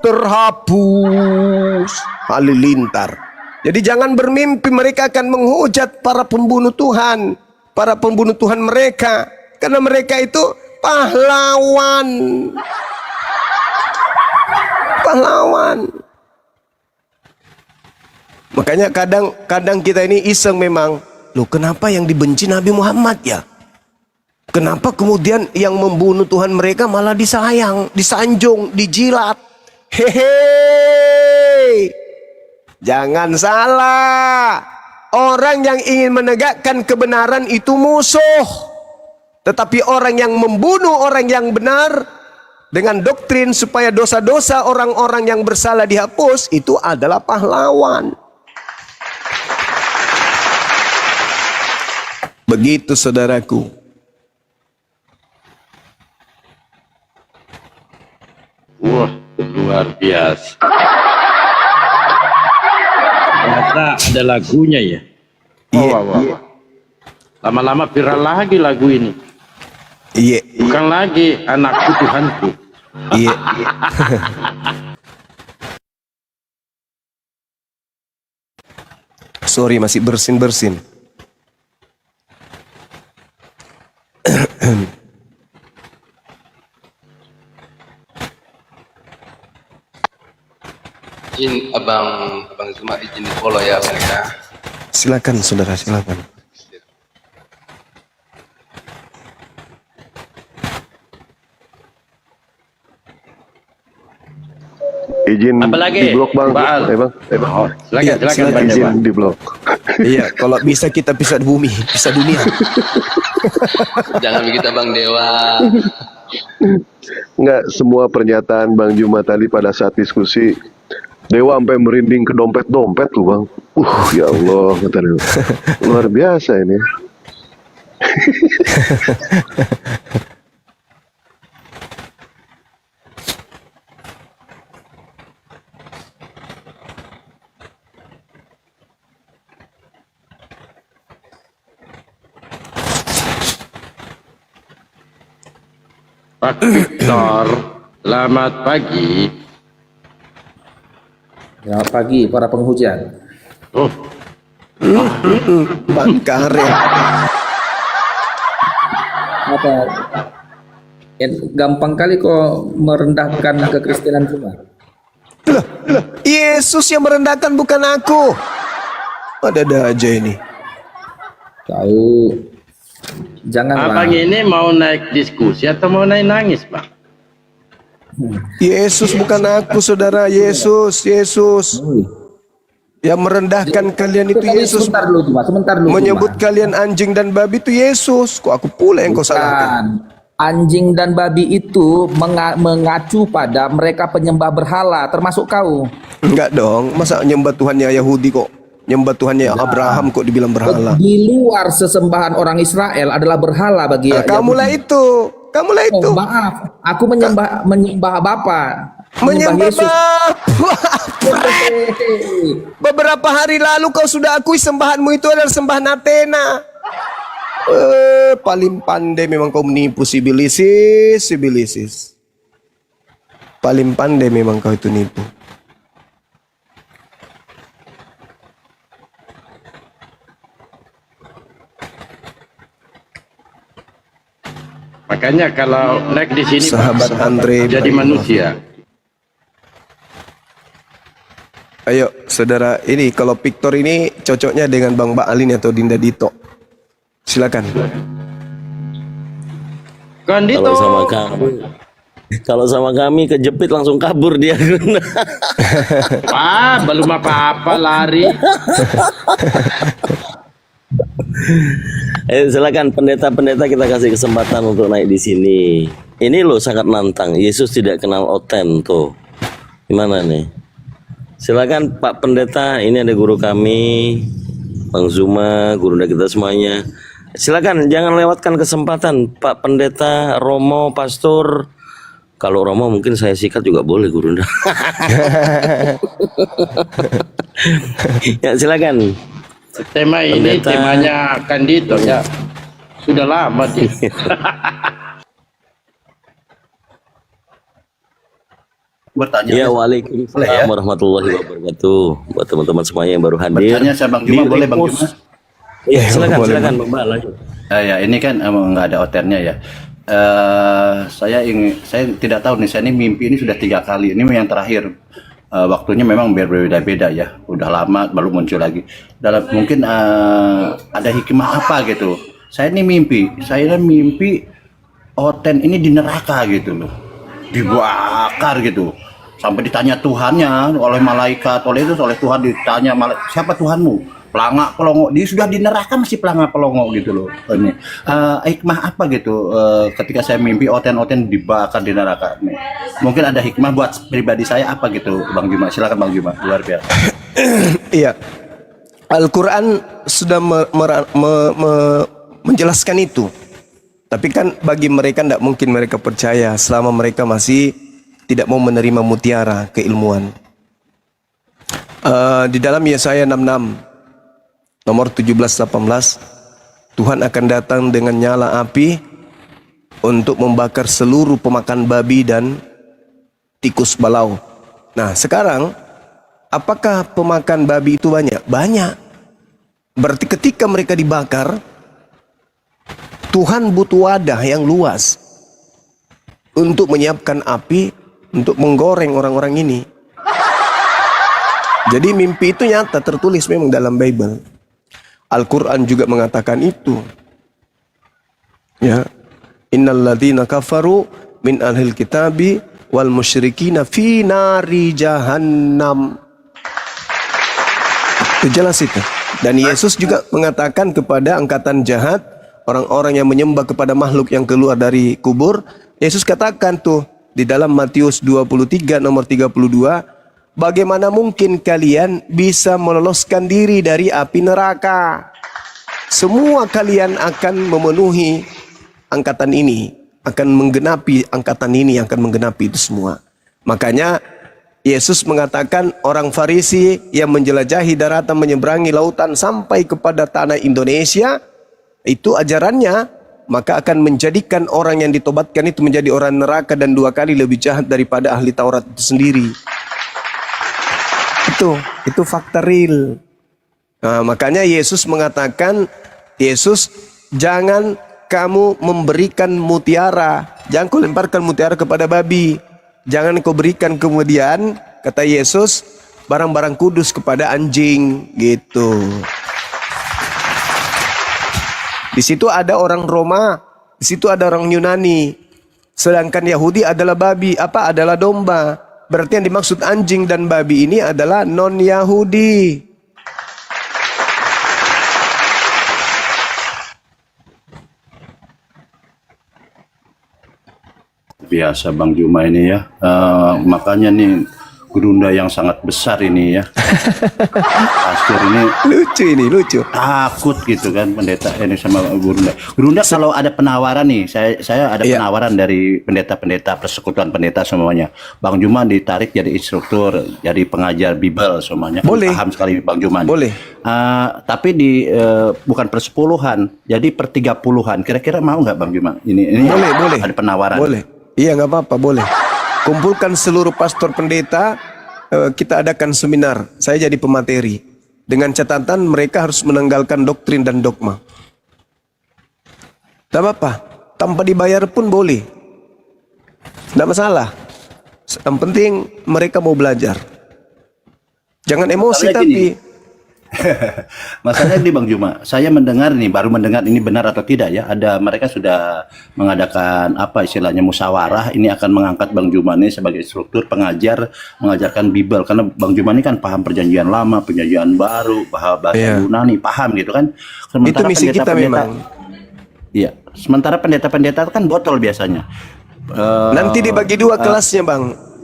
terhapus halilintar. Jadi jangan bermimpi mereka akan menghujat para pembunuh Tuhan, para pembunuh Tuhan mereka, karena mereka itu pahlawan. Pahlawan. Makanya kadang kita ini iseng memang, loh kenapa yang dibenci Nabi Muhammad ya? Kenapa kemudian yang membunuh Tuhan mereka malah disayang, disanjung, dijilat? Hehe. Jangan salah. Orang yang ingin menegakkan kebenaran itu musuh. Tetapi orang yang membunuh orang yang benar dengan doktrin supaya dosa-dosa orang-orang yang bersalah dihapus, itu adalah pahlawan. Begitu saudaraku. Wah, luar biasa. Ternyata ada lagunya ya. Wah. Lama-lama viral lagi lagu ini. Iya. Bukan lagi anakku Tuhanku. Iya. Sorry, masih bersin-bersin. Izin abang Zuma izin di follow ya bang ya. Silakan saudara, silakan. Izin Apalagi? di blok bang. Baal. Bang. Oh, Iya, silakan silakan. Bang Dewa. Izin di blok. Iya, kalau bisa kita pisah bumi, pisah dunia. Jangan begitu bang Dewa. Enggak, semua pernyataan Bang Juma tadi pada saat diskusi, Dewa sampai merinding ke dompet-dompet tuh bang. Ya Allah, kata Dewa. Luar biasa ini. Pak Victor, selamat pagi. Selamat pagi para penghujat. Oh, Bang Karet. Apa? Gampang kali kok merendahkan kekristenan cuma. Yesus yang merendahkan bukan aku. Ada aja ini. Tahu. Janganlah. abang ini mau naik diskusi atau mau naik nangis, Bang? Yesus bukan aku, saudara. Yesus. Yang merendahkan kalian itu Yesus. Sebentar dulu, Menyebut kalian anjing dan babi itu Yesus. Kok aku pula yang kau salahkan? Anjing dan babi itu mengacu pada mereka penyembah berhala, termasuk kau. Enggak dong. Masa nyembah Tuhannya Yahudi kok? Nyembah Tuhannya Abraham kok dibilang berhala? Di luar sesembahan orang Israel adalah berhala bagi Kamulah itu. Kamulah itu. Oh, maaf, aku menyembah Bapa. Menyembah Yesus. Bapa. Beberapa hari lalu kau sudah akui sembahanmu itu adalah sembahan Athena. Paling pandai memang kau menipu sibilisis. Paling pandai memang kau itu nipu. Makanya kalau naik di sini Sahabat Andre jadi baik. manusia. Ayo saudara, ini kalau Victor ini cocoknya dengan Bang Baalin atau Dinda Dito. Silakan. Kandito. Kalau sama kami kejepit langsung kabur dia. Belum apa-apa lari. Silakan pendeta-pendeta, kita kasih kesempatan untuk naik di sini. Ini loh sangat nantang. Yesus tidak kenal oten tuh. Gimana nih? Silakan Pak Pendeta, ini ada guru kami, Bang Zuma, guru kita semuanya. Silakan, jangan lewatkan kesempatan Pak Pendeta, Romo, Pastor. Kalau Romo mungkin saya sikat juga boleh, guru. Ya silakan. Tema ini Pendeta. temanya Kandito ya. Sudah lama sih. bertanya. Ya, waalaikumsalam Boleh ya? warahmatullahi wabarakatuh. Buat teman-teman semuanya yang baru hadir. Bertanya saya Bang Juma, Di boleh Bang repost. Juma? Iya, silakan, boleh, silakan Bang Ba, lanjut. Ya ini kan emang nggak ada hotelnya ya. Saya tidak tahu nih, saya ini mimpi ini sudah 3 kali. Ini yang terakhir. Waktunya memang berbeda-beda ya. Udah lama baru muncul lagi. Mungkin ada hikmah apa gitu. Saya ini mimpi Oten ini di neraka gitu loh, dibakar gitu, sampai ditanya Tuhannya oleh malaikat, oleh Tuhan ditanya, siapa Tuhanmu? Pelangak pelongo, dia sudah di neraka masih pelangak pelongo gitu loh. Ini hikmah apa gitu ketika saya mimpi Oten dibakar di neraka nih. Mungkin ada hikmah buat pribadi saya apa gitu, Bang Juma. Silakan Bang Juma, luar biasa. Iya. Al-Quran sudah menjelaskan itu. Tapi kan bagi mereka tidak mungkin mereka percaya selama mereka masih tidak mau menerima mutiara keilmuan. Di dalam Yesaya 66 nomor 17-18, Tuhan akan datang dengan nyala api untuk membakar seluruh pemakan babi dan tikus balau. Nah sekarang, apakah pemakan babi itu banyak? Banyak. Berarti ketika mereka dibakar, Tuhan butuh wadah yang luas untuk menyiapkan api untuk menggoreng orang-orang ini. Jadi mimpi itu nyata, tertulis memang dalam Bible. Al-Quran juga mengatakan itu. Ya, innal ladzina kafaru min ahlil kitabi wal musyrikina fi nari jahannam. Itu jelas itu. Dan Yesus juga mengatakan kepada angkatan jahat, orang-orang yang menyembah kepada makhluk yang keluar dari kubur, Yesus katakan tuh di dalam Matius 23 nomor 32, bagaimana mungkin kalian bisa meloloskan diri dari api neraka? Semua kalian akan memenuhi angkatan ini, akan menggenapi angkatan ini, yang akan menggenapi itu semua. Makanya Yesus mengatakan orang Farisi yang menjelajahi daratan, menyeberangi lautan sampai kepada tanah Indonesia, itu ajarannya, maka akan menjadikan orang yang ditobatkan itu menjadi orang neraka dan 2 kali lebih jahat daripada ahli Taurat itu sendiri. Itu fakta real. Nah, makanya Yesus mengatakan, Yesus, jangan kamu memberikan mutiara, jangan kau lemparkan mutiara kepada babi, jangan kau berikan kemudian, kata Yesus, barang-barang kudus kepada anjing, gitu. Di situ ada orang Roma, di situ ada orang Yunani. Sedangkan Yahudi adalah babi, adalah domba. Berarti yang dimaksud anjing dan babi ini adalah non-Yahudi. Biasa Bang Juma ini ya. Makanya nih gerunda yang sangat besar ini ya. Pastor ini Lucu. takut gitu kan pendeta ini sama gerunda. Gerunda kalau ada penawaran nih, saya ada penawaran dari pendeta-pendeta, persekutuan pendeta semuanya. Bang Juma ditarik jadi instruktur, jadi pengajar Bible semuanya. Boleh. Paham sekali Bang Juma. Boleh. Tapi bukan persepuluhan, jadi per 30-an. Kira-kira mau nggak Bang Juma? Ini Boleh. ada penawaran. Boleh. Iya, nggak apa-apa, boleh. Kumpulkan seluruh pastor pendeta, kita adakan seminar. Saya jadi pemateri. Dengan catatan mereka harus menanggalkan doktrin dan dogma. Tak apa-apa. Tanpa dibayar pun boleh. Tidak masalah. Yang penting mereka mau belajar. Jangan emosi Masalahnya tapi... gini. Masalahnya di Bang Juma, saya mendengar nih, baru mendengar ini benar atau tidak ya, ada mereka sudah mengadakan apa istilahnya musyawarah, ini akan mengangkat Bang Juma ini sebagai instruktur pengajar, mengajarkan Bible, karena Bang Juma ini kan paham perjanjian lama, perjanjian baru, bahasa Yunani, paham gitu kan. Itu misi kita memang. Iya, sementara pendeta-pendeta kan botol biasanya. Nanti dibagi 2 kelasnya Bang.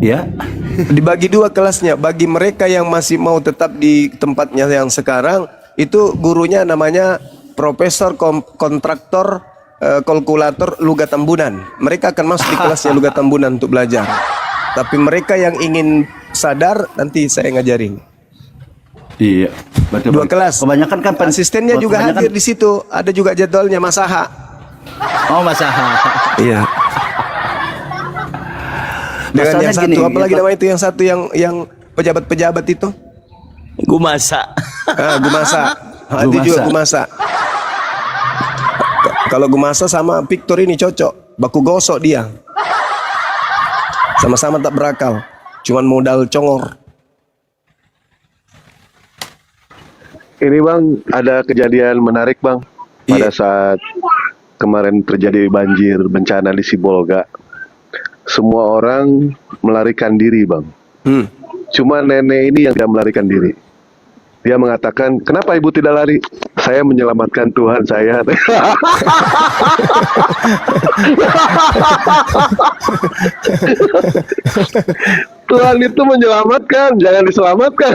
Ya. Dibagi 2 kelasnya. Bagi mereka yang masih mau tetap di tempatnya yang sekarang, itu gurunya namanya Profesor Kontraktor Kalkulator Lugat Tambunan. Mereka akan masuk di kelasnya Lugat Tambunan untuk belajar. Tapi mereka yang ingin sadar, nanti saya ngajarin. Iya, betul. 2 kelas. Kebanyakan kan asistennya juga hadir di situ. Ada juga jadwalnya Mas Aha. Oh, Mas Aha. Iya. Dengan yang Masalahnya satu, gini, apalagi ya, nama itu yang satu yang pejabat-pejabat itu? Gue masak. Gumasa. Itu juga Gumasa. Kalau Gumasa sama Victor ini cocok, baku gosok dia. Sama-sama tak berakal, cuman modal congor. Ini Bang, ada kejadian menarik Bang. Pada saat kemarin terjadi banjir, bencana di Sibolga. Semua orang melarikan diri Bang. Cuma nenek ini yang tidak melarikan diri. Dia mengatakan, kenapa ibu tidak lari? Saya menyelamatkan Tuhan saya. Tuhan itu menyelamatkan, jangan diselamatkan.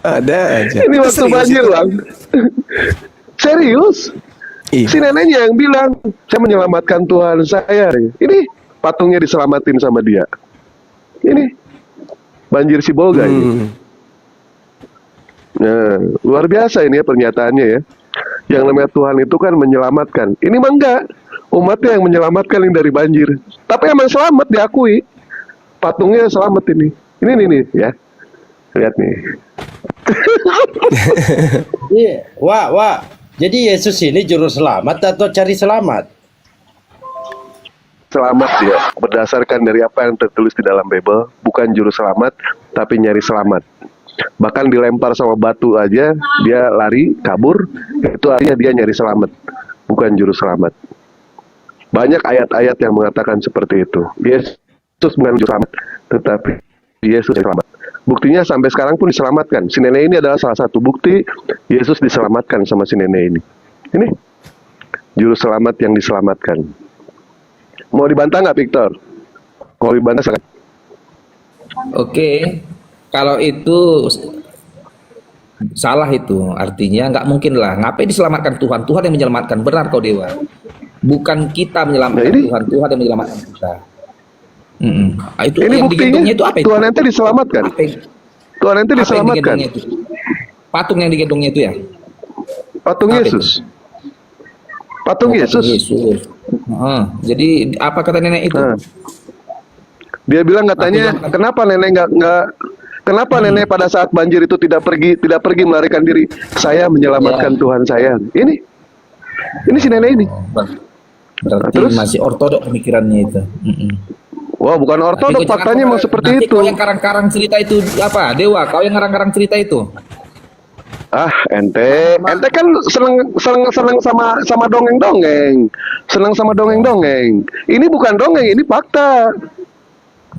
Ada aja. Ini waktu Serius banjir itu? Bang. Serius? Iya. Si neneknya yang bilang, saya menyelamatkan Tuhan saya. Ini patungnya diselamatin sama dia. Ini banjir Sibolga ini. Nah, luar biasa ini ya pernyataannya ya. Yang namanya Tuhan itu kan menyelamatkan. Ini mah enggak. Umatnya yang menyelamatkan yang dari banjir. Tapi emang selamat diakui. Patungnya selamat ini. Ini nih ya. Lihat nih. Iya, wah. Jadi Yesus ini juru selamat atau cari selamat? Selamat dia berdasarkan dari apa yang tertulis di dalam Bible, bukan juru selamat tapi nyari selamat. Bahkan dilempar sama batu aja dia lari kabur, itu artinya dia nyari selamat, bukan juru selamat. Banyak ayat-ayat yang mengatakan seperti itu. Yesus bukan juru selamat, tetapi Yesus selamat. Buktinya sampai sekarang pun diselamatkan. Si nenek ini adalah salah satu bukti Yesus diselamatkan sama si nenek ini. Ini juru selamat yang diselamatkan. Mau dibantah nggak, Victor? Mau dibantah sangat. Oke, kalau itu salah itu artinya nggak mungkin lah. Ngapain diselamatkan Tuhan? Tuhan yang menyelamatkan. Benar kau Dewa. Bukan kita menyelamatkan Nah, ini- Tuhan. Tuhan yang menyelamatkan kita. Itu Ini yang buktinya digendongnya itu apa itu? Tuhan ente diselamatkan. Apa yang- Tuhan ente apa yang diselamatkan. digendongnya itu? Patung yang digendongnya itu ya? Patung Apa Yesus. Patung Oh, Yesus. Yesus. Jadi apa kata nenek itu? Nah. Dia bilang katanya, kenapa nenek nggak kenapa nenek pada saat banjir itu tidak pergi melarikan diri? Saya menyelamatkan Tuhan saya. Ini si nenek ini. Berarti Terus? masih ortodok pemikirannya itu. Wah, bukan ortodok, faktanya memang seperti nanti itu. Kau yang karang-karang cerita itu apa? Dewa, kau yang karang-karang cerita itu. Ah, ente kan seneng sama dongeng-dongeng. Seneng sama dongeng-dongeng. Ini bukan dongeng, ini fakta.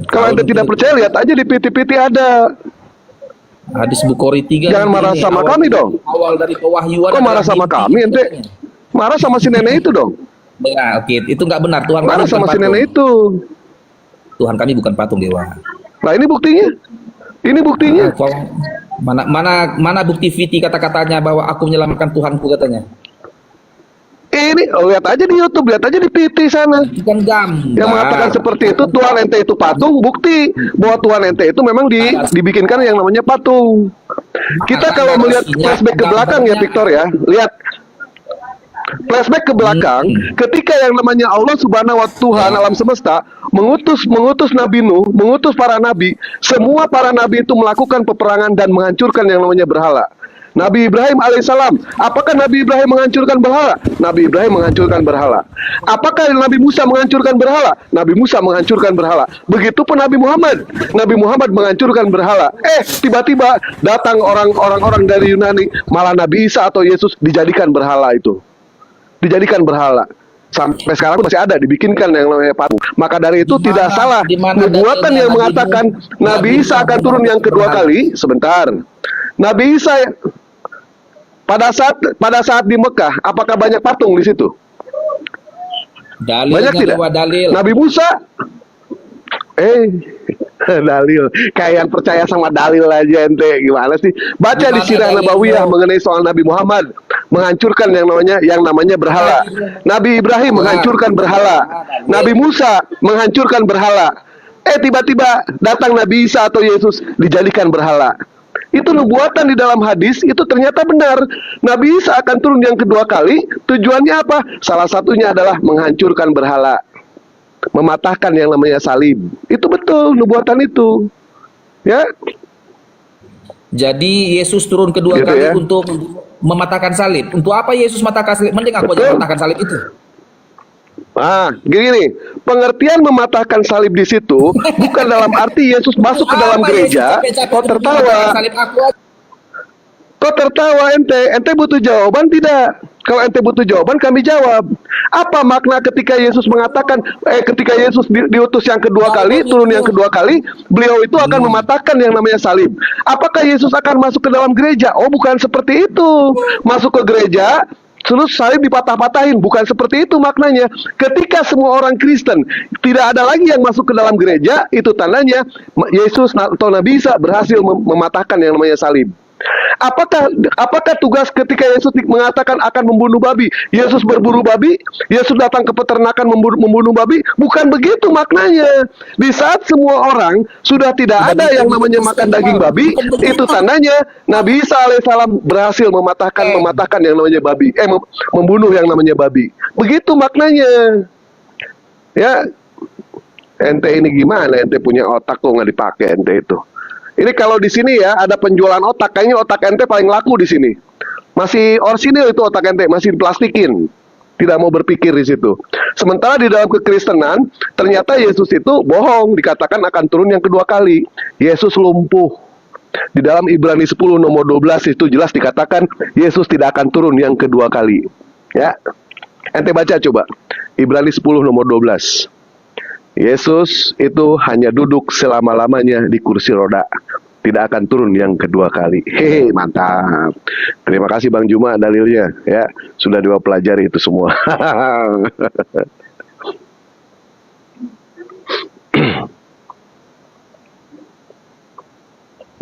Kalau ente tidak percaya, lihat aja di PT-PT ada. Hadis Bukhari 3. Jangan nanti marah ini sama awal- kami dong. Awal dari pewahyuan. Kok marah adalah sama mimpi kami, ente? katanya. Marah sama si nenek itu dong. Ya, oke, itu nggak benar. Tuhan Marah kami bukan sama si patung. nenek itu. Tuhan kami bukan patung Dewa. Nah, ini buktinya. Ini buktinya. Kau mana bukti Viti kata-katanya bahwa aku menyelamatkan Tuhanku katanya. Ini lihat aja di YouTube, lihat aja di PT sana. Itu kan gambar. Yang mengatakan seperti itu, Tuhan ente itu patung, bukti bahwa Tuhan ente itu memang dibikinkan yang namanya patung. Kita kalau melihat flashback ke belakang ya, Victor ya, lihat flashback ke belakang, ketika yang namanya Allah Subhanahu wa Tuhan alam semesta mengutus Nabi Nuh, mengutus para nabi, semua para nabi itu melakukan peperangan dan menghancurkan yang namanya berhala. Nabi Ibrahim alaihissalam, apakah Nabi Ibrahim menghancurkan berhala? Nabi Ibrahim menghancurkan berhala. Apakah Nabi Musa menghancurkan berhala? Nabi Musa menghancurkan berhala. Begitupun Nabi Muhammad. Nabi Muhammad menghancurkan berhala. Tiba-tiba datang orang-orang dari Yunani, malah Nabi Isa atau Yesus dijadikan berhala itu. Dijadikan berhala. Sampai sekarang pun masih ada dibikinkan yang namanya patung. Maka dari itu tidak salah nubuatan yang mengatakan Nabi Isa akan turun yang kedua kali. Sebentar. Nabi Isa pada saat di Mekah, apakah banyak patung di situ? Dalilnya Banyak tidak? Dewa, dalil. Nabi Musa dalil. Kayak percaya sama dalil aja ente. Gimana sih? Baca di Gimana Sirah dalilnya? Nabawiyah mengenai soal Nabi Muhammad menghancurkan yang namanya berhala. Nabi Ibrahim menghancurkan berhala. Nabi Musa menghancurkan berhala. Tiba-tiba datang Nabi Isa atau Yesus dijadikan berhala. Itu nubuatan di dalam hadis, itu ternyata benar. Nabi Isa akan turun yang kedua kali, tujuannya apa? Salah satunya adalah menghancurkan berhala, mematahkan yang namanya salib. Itu betul nubuatan itu. Ya, Jadi Yesus turun kedua Gitu kali ya. untuk mematahkan salib. Untuk apa Yesus matahkan salib? Mending aku aja Betul. matahkan salib itu. gini nih, pengertian mematahkan salib di situ bukan dalam arti Yesus masuk ke dalam Apa Yesus gereja. capek-capek Kok untuk tertawa? mematahkan salib aku aja? Kok tertawa ente butuh jawaban tidak? Kalau ente butuh jawaban, kami jawab. Apa makna ketika Yesus mengatakan, ketika Yesus diutus yang kedua kali, turun yang kedua kali, beliau itu akan mematahkan yang namanya salib. Apakah Yesus akan masuk ke dalam gereja? Oh, bukan seperti itu. Masuk ke gereja, terus salib dipatah-patahin. Bukan seperti itu maknanya. Ketika semua orang Kristen tidak ada lagi yang masuk ke dalam gereja, itu tandanya Yesus atau Nabi Isa berhasil mematahkan yang namanya salib. Apakah tugas ketika Yesus mengatakan akan membunuh babi, Yesus berburu babi, Yesus datang ke peternakan membunuh babi? Bukan begitu maknanya. Di saat semua orang sudah tidak ada yang namanya makan daging babi, itu tandanya Nabi Isa alaihissalam berhasil mematahkan yang namanya babi, membunuh yang namanya babi. Begitu maknanya. Ya, ente ini gimana? Ente punya otak kok nggak dipakai ente itu. Ini kalau di sini ya ada penjualan otak, kayaknya otak ente paling laku di sini. Masih orsinil itu otak ente, masih diplastikin. Tidak mau berpikir di situ. Sementara di dalam kekristenan, ternyata Yesus itu bohong, dikatakan akan turun yang kedua kali. Yesus lumpuh. Di dalam Ibrani 10 nomor 12 itu jelas dikatakan Yesus tidak akan turun yang kedua kali. Ya. Ente baca coba. Ibrani 10 nomor 12. Yesus itu hanya duduk selama-lamanya di kursi roda, tidak akan turun yang kedua kali. Hehe, mantap. Terima kasih Bang Juma dalilnya, ya sudah pelajari itu semua.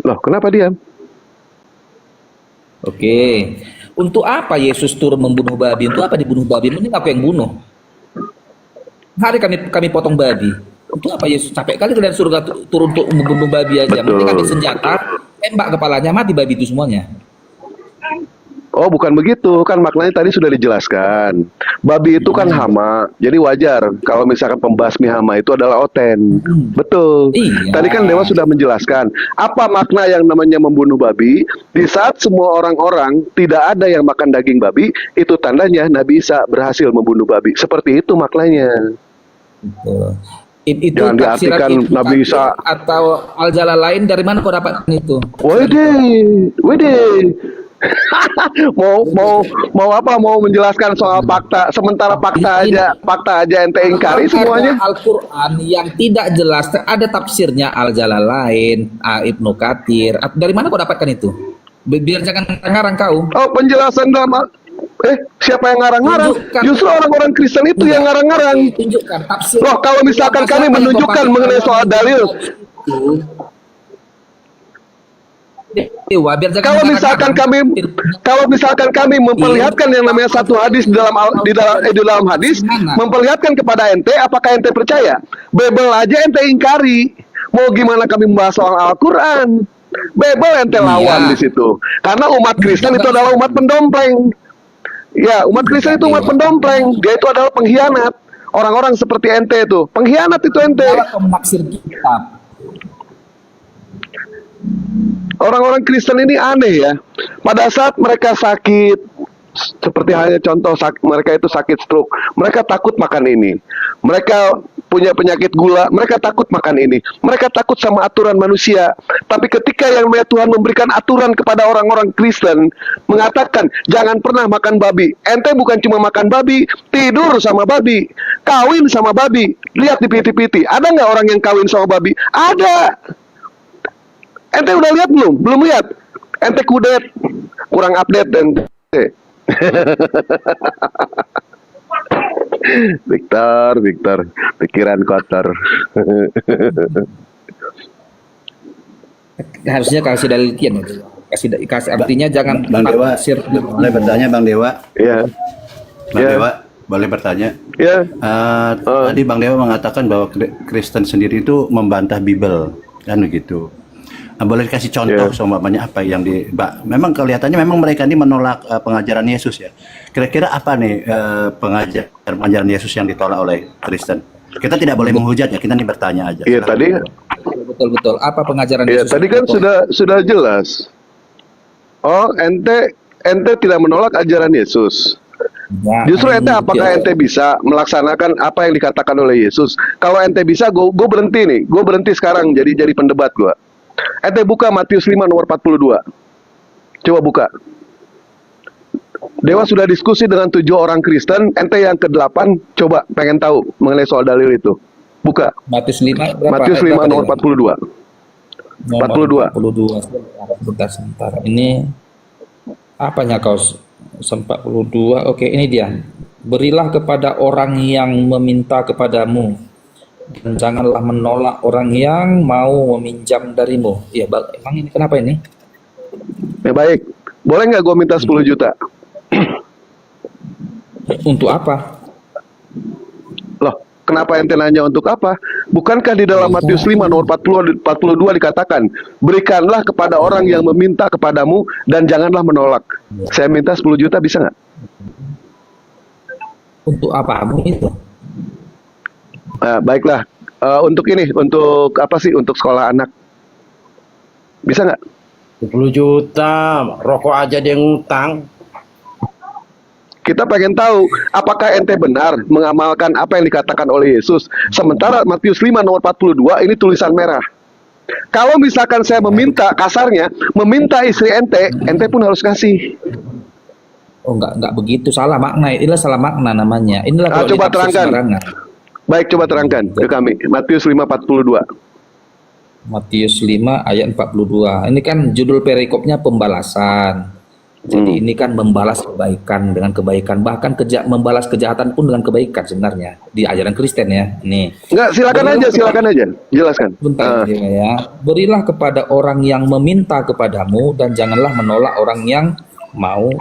Loh, kenapa diam? Oke. Untuk apa Yesus turun membunuh babi? Untuk apa dibunuh babi? Mending aku yang bunuh. Hari kami potong babi. Untuk apa Yesus capek kali dari surga turun untuk membunuh babi aja? Mending ambil senjata, tembak kepalanya, mati babi itu semuanya. Oh, bukan begitu. Kan maknanya tadi sudah dijelaskan. Babi itu kan hama. Jadi wajar kalau misalkan pembasmi hama itu adalah oten. Betul. Iya. Tadi kan Dewa sudah menjelaskan. Apa makna yang namanya membunuh babi? Di saat semua orang-orang tidak ada yang makan daging babi, itu tandanya Nabi Isa berhasil membunuh babi. Seperti itu maknanya. Itu Jangan tafsiran diartikan Ibnu Nabi Katsir Isa. atau Al-Jalalain, dari mana kau dapat itu? Wede. mau apa? Mau menjelaskan soal fakta. Sementara fakta aja ente ingkari semuanya. Al-Quran yang tidak jelas, ada tafsirnya Al-Jalalain, Ibnu Katsir. Dari mana kau dapatkan itu? Biar jangan ngarang kau. Oh, penjelasan dalam siapa yang ngarang-ngarang? Tunjukkan. Justru orang-orang Kristen itu yang ngarang-ngarang. Tunjukkan tafsir. Loh, kalau misalkan kami menunjukkan mengenai soal dalil, Dewa, biar jangan kalau misalkan kami memperlihatkan yang namanya satu hadis di dalam hadis, memperlihatkan kepada ente, apakah ente percaya? Bebel aja ente ingkari. Mau gimana kami membahas soal Al-Quran? Bebel ente lawan di situ. Karena umat Kristen itu adalah umat pendompleng. Ya, umat Kristen itu umat pendompleng. Dia itu adalah pengkhianat. Orang-orang seperti ente itu, pengkhianat itu ente. Menaksir kitab. Orang-orang Kristen ini aneh ya. Pada saat mereka sakit, seperti halnya contoh mereka itu sakit stroke, mereka takut makan ini. Mereka punya penyakit gula, mereka takut makan ini. Mereka takut sama aturan manusia. Tapi ketika yang namanya Tuhan memberikan aturan kepada orang-orang Kristen, mengatakan jangan pernah makan babi. Ente bukan cuma makan babi, tidur sama babi, kawin sama babi. Lihat di piti-piti, ada nggak orang yang kawin sama babi? Ada. Ente udah lihat belum? Belum lihat. Ente kudet, kurang update ente. Victor, pikiran kotor. Harusnya kasih dalil kian. Kasih artinya jangan Bang Dewa, tafsir. boleh bertanya Bang Dewa? Iya. Bang Ya. Dewa, boleh bertanya? Ya. Tadi Bang Dewa mengatakan bahwa Kristen sendiri itu membantah Bible, kan begitu. boleh kasih contoh seumpamanya apa yang memang kelihatannya memang mereka ini menolak pengajaran Yesus ya. Kira-kira apa nih pengajaran Yesus yang ditolak oleh Kristen? Kita tidak boleh menghujat ya, kita nih bertanya aja. Iya tadi, Betul. Apa pengajaran ya Yesus? tadi kan sudah jelas. Oh, ente tidak menolak ajaran Yesus. Ya, Justru ente ini apakah dia. ente bisa melaksanakan apa yang dikatakan oleh Yesus? Kalau ente bisa, gue berhenti nih. Gue berhenti sekarang jadi pendebat gue. Ente buka Matius 5 nomor 42. Coba buka. Dewa sudah diskusi dengan 7 orang Kristen. Ente yang ke-8 coba pengen tahu mengenai soal dalil itu. Buka. Matius 5 berapa? Matius 5 nomor 42. 42. 42. Sebentar. Ini apanya kau 42? Oke, ini dia. Berilah kepada orang yang meminta kepadamu, dan janganlah menolak orang yang mau meminjam darimu. Ya, emang ini kenapa ini? Ya baik. Boleh nggak gue minta 10 juta? Untuk apa? Loh, kenapa ente nanya untuk apa? Bukankah di dalam Matius 5 nomor 42 dikatakan, berikanlah kepada orang yang meminta kepadamu dan janganlah menolak. Saya minta 10 juta bisa nggak? Untuk apa itu? Baiklah. Untuk ini, untuk apa sih? Untuk sekolah anak. Bisa nggak? 10 juta, rokok aja dia ngutang. Kita pengen tahu, apakah ente benar mengamalkan apa yang dikatakan oleh Yesus? Sementara Matius 5 nomor 42 ini tulisan merah. Kalau misalkan saya meminta, kasarnya, meminta istri ente pun harus kasih. Oh, enggak begitu, salah makna. Inilah salah makna namanya. Inilah kalau Coba ditafsir terangkan. sembarangan. Baik, coba terangkan ke kami. Matius 5:42. Matius 5 ayat 42. Ini kan judul perikopnya pembalasan. Jadi ini kan membalas kebaikan dengan kebaikan, bahkan membalas kejahatan pun dengan kebaikan sebenarnya di ajaran Kristen ya. Ini. Enggak, silakan aja. Jelaskan. Bentar ya. Berilah kepada orang yang meminta kepadamu dan janganlah menolak orang yang mau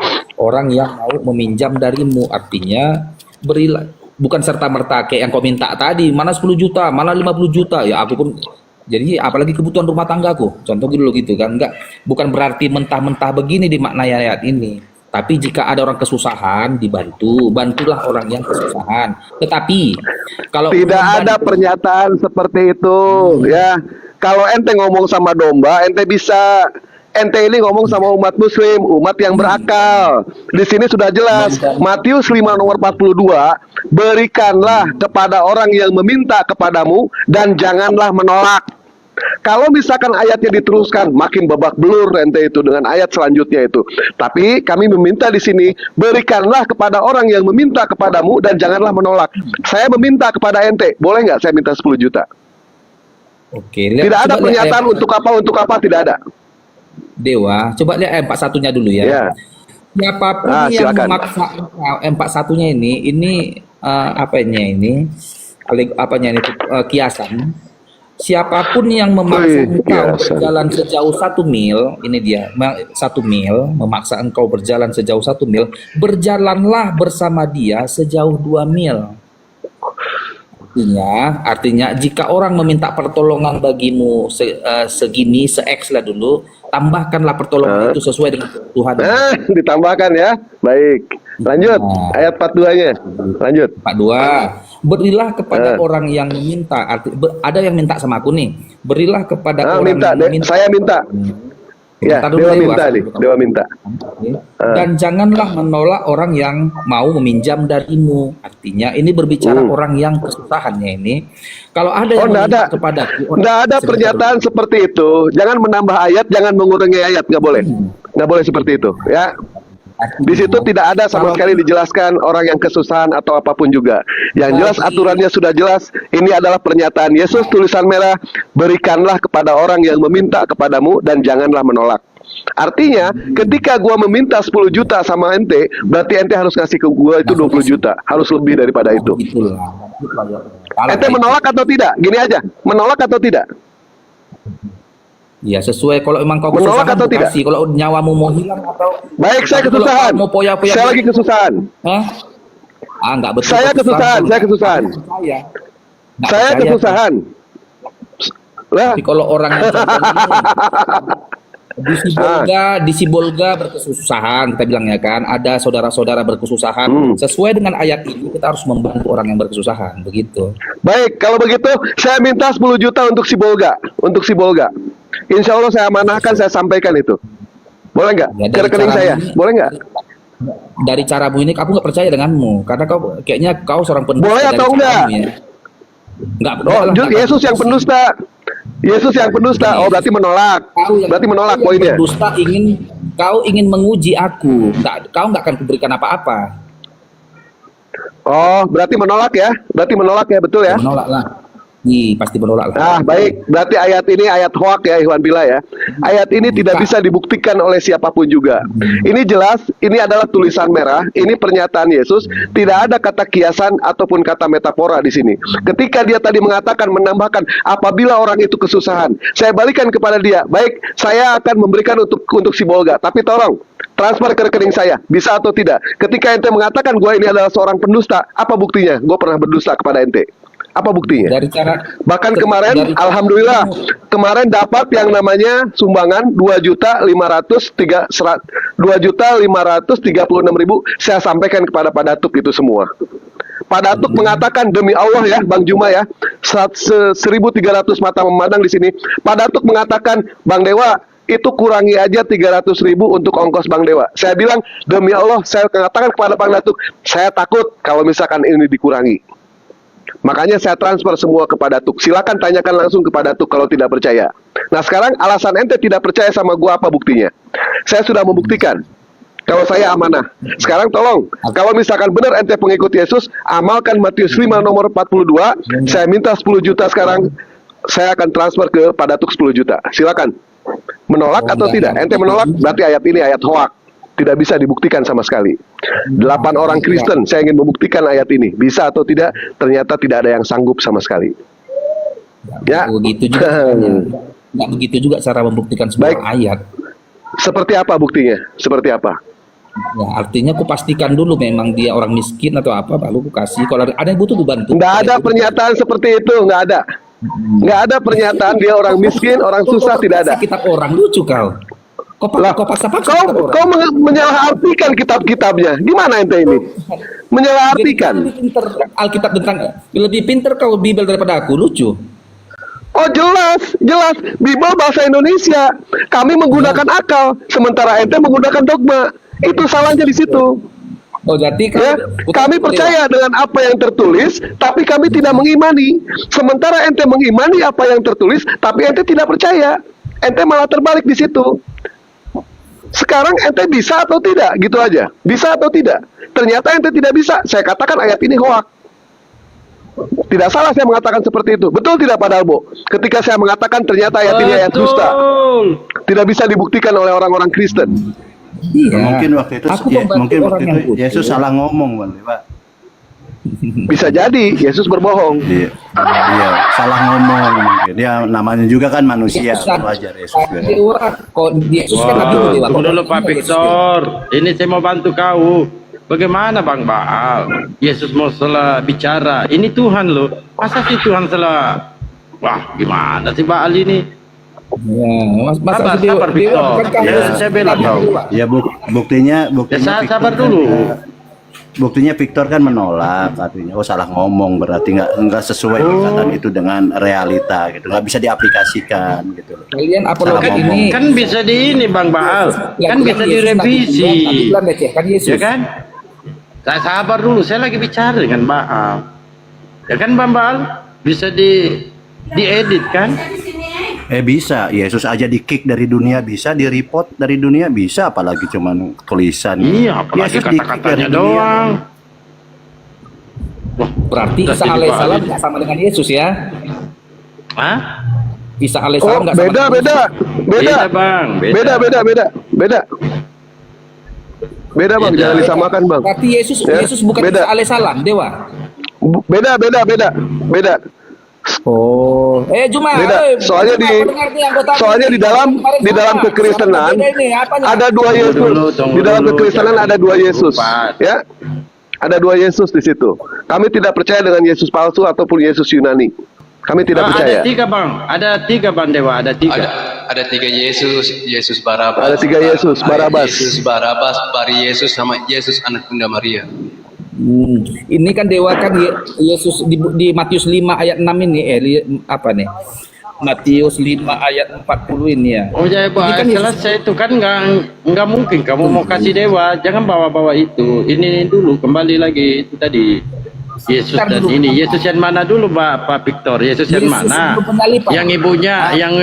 meminjam darimu. Artinya berilah, bukan serta-merta kayak yang kau minta tadi, mana 10 juta, mana 50 juta. Ya aku pun jadi apalagi kebutuhan rumah tanggaku. Contoh dulu gitu kan. Enggak, bukan berarti mentah-mentah begini dimaknai ayat ini. Tapi jika ada orang kesusahan, bantulah orang yang kesusahan. Tetapi kalau Tidak ada pernyataan seperti itu, ya. Kalau ente ngomong sama domba, ente bisa. Ente ini ngomong sama umat muslim, umat yang berakal. Di sini sudah jelas, Matius 5 nomor 42, berikanlah kepada orang yang meminta kepadamu dan janganlah menolak. Kalau misalkan ayatnya diteruskan, makin babak belur ente itu dengan ayat selanjutnya itu. Tapi kami meminta di sini, berikanlah kepada orang yang meminta kepadamu dan janganlah menolak. Saya meminta kepada ente, boleh nggak saya minta 10 juta? Oke, Tidak ada pernyataan untuk apa, tidak ada. Dewa, coba lihat 41-nya dulu ya. Ya. Siapapun yang silakan. memaksa 41-nya ini apanya ini? Apanya ini kiasan. Siapapun yang memaksa engkau kiasan. berjalan sejauh 1 mil, ini dia 1 mil, memaksa engkau berjalan sejauh 1 mil, berjalanlah bersama dia sejauh 2 mil. Artinya jika orang meminta pertolongan bagimu segini, se-X lah dulu, tambahkanlah pertolongan itu sesuai dengan kebutuhan. Ditambahkan ya. Baik. Lanjut, ayat 42-nya. Lanjut. 42. Berilah kepada orang yang meminta. Ada yang minta sama aku nih. Berilah kepada orang minta, yang meminta. saya minta. Ya, Bentar dulu, Dewa Dewa. minta nih. Dewa minta. Dan janganlah menolak orang yang mau meminjam darimu. Artinya ini berbicara orang yang kesusahannya ini. Kalau ada yang meminta kepadaku, Nggak ada pernyataan seperti itu. Jangan menambah ayat, jangan mengurangi ayat. Nggak boleh. Nggak boleh seperti itu. Ya. Di situ tidak ada sama sekali dijelaskan orang yang kesusahan atau apapun juga. Yang jelas aturannya sudah jelas. Ini adalah pernyataan Yesus tulisan merah. Berikanlah kepada orang yang meminta kepadamu dan janganlah menolak. Artinya ketika gua meminta 10 juta sama ente, berarti ente harus kasih ke gua itu 20 juta. Harus lebih daripada itu. Ente menolak atau tidak? Gini aja, menolak atau tidak? Ya sesuai, kalau emang kau Menolak kesusahan atau tidak? kasih. Kalau nyawamu mau hilang atau Baik, saya Tapi kalau kesusahan. kau mau poya-poya Saya lagi kesusahan. Hah? Enggak betul. Saya kesusahan, saya kesusahan. Saya kesusahan. Lah, Tapi kalau orang yang di Sibolga berkesusahan, kita bilang ya kan, ada saudara-saudara berkesusahan. Sesuai dengan ayat ini kita harus membantu orang yang berkesusahan, begitu. baik, kalau begitu saya minta 10 juta untuk Sibolga, Insya Allah saya amanahkan, saya sampaikan itu. Boleh nggak? Ya, Ke dari rekening cara saya, ini- boleh nggak? Dari caramu ini aku nggak percaya denganmu, karena kayaknya kau seorang pendusta. Boleh dari atau enggak? caramu ya. Enggak, Oh, Yesus yang pendusta. Yesus yang pendusta. Oh, berarti menolak. Berarti menolak poinnya. Pendusta kau ingin menguji aku. Kau nggak akan kuberikan apa-apa. Oh, berarti menolak ya? Berarti menolak ya, betul ya? Menolak lah. Pasti menolak lah. Ah, baik. Berarti ayat ini ayat hoak ya, Ikhwan Bila ya. Ayat ini tidak bisa dibuktikan oleh siapapun juga. Ini jelas, ini adalah tulisan merah, ini pernyataan Yesus, tidak ada kata kiasan ataupun kata metafora di sini. Ketika dia tadi mengatakan, menambahkan, apabila orang itu kesusahan, saya balikan kepada dia, baik, saya akan memberikan untuk Sibolga, tapi tolong transfer ke rekening saya, bisa atau tidak. Ketika ente mengatakan gue ini adalah seorang pendusta, apa buktinya? Gue pernah berdusta kepada ente. Apa buktinya? Dari cara Bahkan kemarin, alhamdulillah, kemarin dapat yang namanya sumbangan 2.536.000, saya sampaikan kepada Pak Datuk itu semua. Pak Datuk mengatakan, demi Allah ya, Bang Juma ya, 1.300 mata memandang di sini. Pak Datuk mengatakan, Bang Dewa, itu kurangi aja 300.000 untuk ongkos Bang Dewa. Saya bilang, demi Allah, saya mengatakan kepada Bang Datuk, saya takut kalau misalkan ini dikurangi. Makanya saya transfer semua kepada Datuk. Silakan tanyakan langsung kepada Datuk kalau tidak percaya. Nah sekarang alasan ente tidak percaya sama gua apa buktinya? Saya sudah membuktikan kalau saya amanah. Sekarang tolong, kalau misalkan benar ente pengikut Yesus, amalkan Matius 5 nomor 42. Saya minta 10 juta sekarang. Saya akan transfer ke Pak Datuk 10 juta. Silakan. Menolak atau tidak? Ente menolak, berarti ayat ini ayat hoak. Tidak bisa dibuktikan sama sekali. 8 orang Kristen, saya ingin membuktikan ayat ini. Bisa atau tidak, ternyata tidak ada yang sanggup sama sekali. Ya. begitu juga. Nggak begitu juga cara membuktikan sebuah Baik. ayat. Seperti apa buktinya? Seperti apa? Ya, artinya aku pastikan dulu memang dia orang miskin atau apa, baru aku kasih. Kalau ada yang butuh, aku bantu. Nggak ada pernyataan seperti itu, nggak ada. Nggak ada pernyataan dia orang miskin, orang susah, tidak ada. Kitab orang lucu kau. Lah, Kau paksa-paksa kau, kitab orang. kau menyalahartikan kitab-kitabnya. Gimana ente ini? Menyalahartikan. Jadi, lebih pinter Alkitab tentang lebih pinter kau Bibel daripada aku, lucu. Oh jelas, jelas. Bible bahasa Indonesia. Kami menggunakan akal, sementara ente menggunakan dogma. Itu salahnya di situ. Oh, jadi kau, Ya, kami percaya dengan apa yang tertulis, tapi kami tidak mengimani. Sementara ente mengimani apa yang tertulis, tapi ente tidak percaya. Ente malah terbalik di situ. Sekarang ente bisa atau tidak, gitu aja. Bisa atau tidak. Ternyata ente tidak bisa. Saya katakan ayat ini hoak. Tidak salah saya mengatakan seperti itu. Betul tidak Pak Dalbo? Ketika saya mengatakan ternyata ayat ini ayat dusta. Tidak bisa dibuktikan oleh orang-orang Kristen. Iya. Mungkin waktu itu Aku ya, membantu mungkin orang waktu yang itu butuh. Yesus salah ngomong, Pak. Bisa jadi Yesus berbohong. Iya, salah ngomong mungkin. Dia namanya juga kan manusia, wajar Yesus. Kok Yesus kan nabi Wow, dewa. tunggu dulu Pak Victor. Ini saya mau bantu kau. Bagaimana Bang Baal? Yesus mau salah bicara. Ini Tuhan loh. Masa sih Tuhan salah? Wah, gimana sih Baal ini? Ya, masa Sabar, Victor. Ya, saya bela kau. Ya buktinya Ya, sabar Victor dulu. Buktinya Victor kan menolak, artinya oh salah ngomong, berarti nggak sesuai ikatan itu dengan realita gitu, nggak bisa diaplikasikan gitu loh. Kalian apologi Salah ini Kan bisa di ini Bang Baal. Kan bisa direvisi. Kan Yesus. Ya kan? Saya sabar dulu, saya lagi bicara dengan Baal. Ya kan Bang Baal? Bisa diedit kan? Bisa, Yesus aja di-kick dari dunia bisa, di-report dari dunia bisa, apalagi cuman tulisan. Iya, apalagi Yesus di-kick kata-katanya dari dunia. doang. Wah, Berarti udah Isa jadi alaihissalam balik. nggak sama dengan Yesus ya? Hah? Isa Oh, alaihissalam nggak sama beda, dengan beda, beda, Beda, Bang. beda, beda, beda, beda, beda bang, Beda. jangan disamakan bang. Berarti Yesus Ya, Yesus bukan beda. Isa alaihissalam, dewa. Beda, beda, beda, beda. Oh, Juma. Beda. Soalnya di dalam kekristenan ada dua Yesus. Tunggu Di dalam dulu, kekristenan jangan ada dua Yesus. lupa. Ya. Ada dua Yesus di situ. Kami tidak percaya dengan Yesus palsu ataupun Yesus Yunani. Kami tidak percaya. Ada tiga bang Dewa, ada tiga. Ada tiga Yesus, Yesus Barabas. Ada tiga Yesus, Barabas. Yesus Barabas, Bari Yesus, sama Yesus anak Bunda Maria. Ini kan Dewa kan Yesus di Matius 5 ayat 6 ini apa nih? Matius 5 ayat 40 ini ya. Oh ya, Ini kan selesai itu kan nggak mungkin kamu mau kasih Dewa, jangan bawa-bawa itu. Ini dulu kembali lagi itu tadi. Yesus dan ini Yesus yang mana dulu Pak Victor? Yesus yang mana? Yang ibunya yang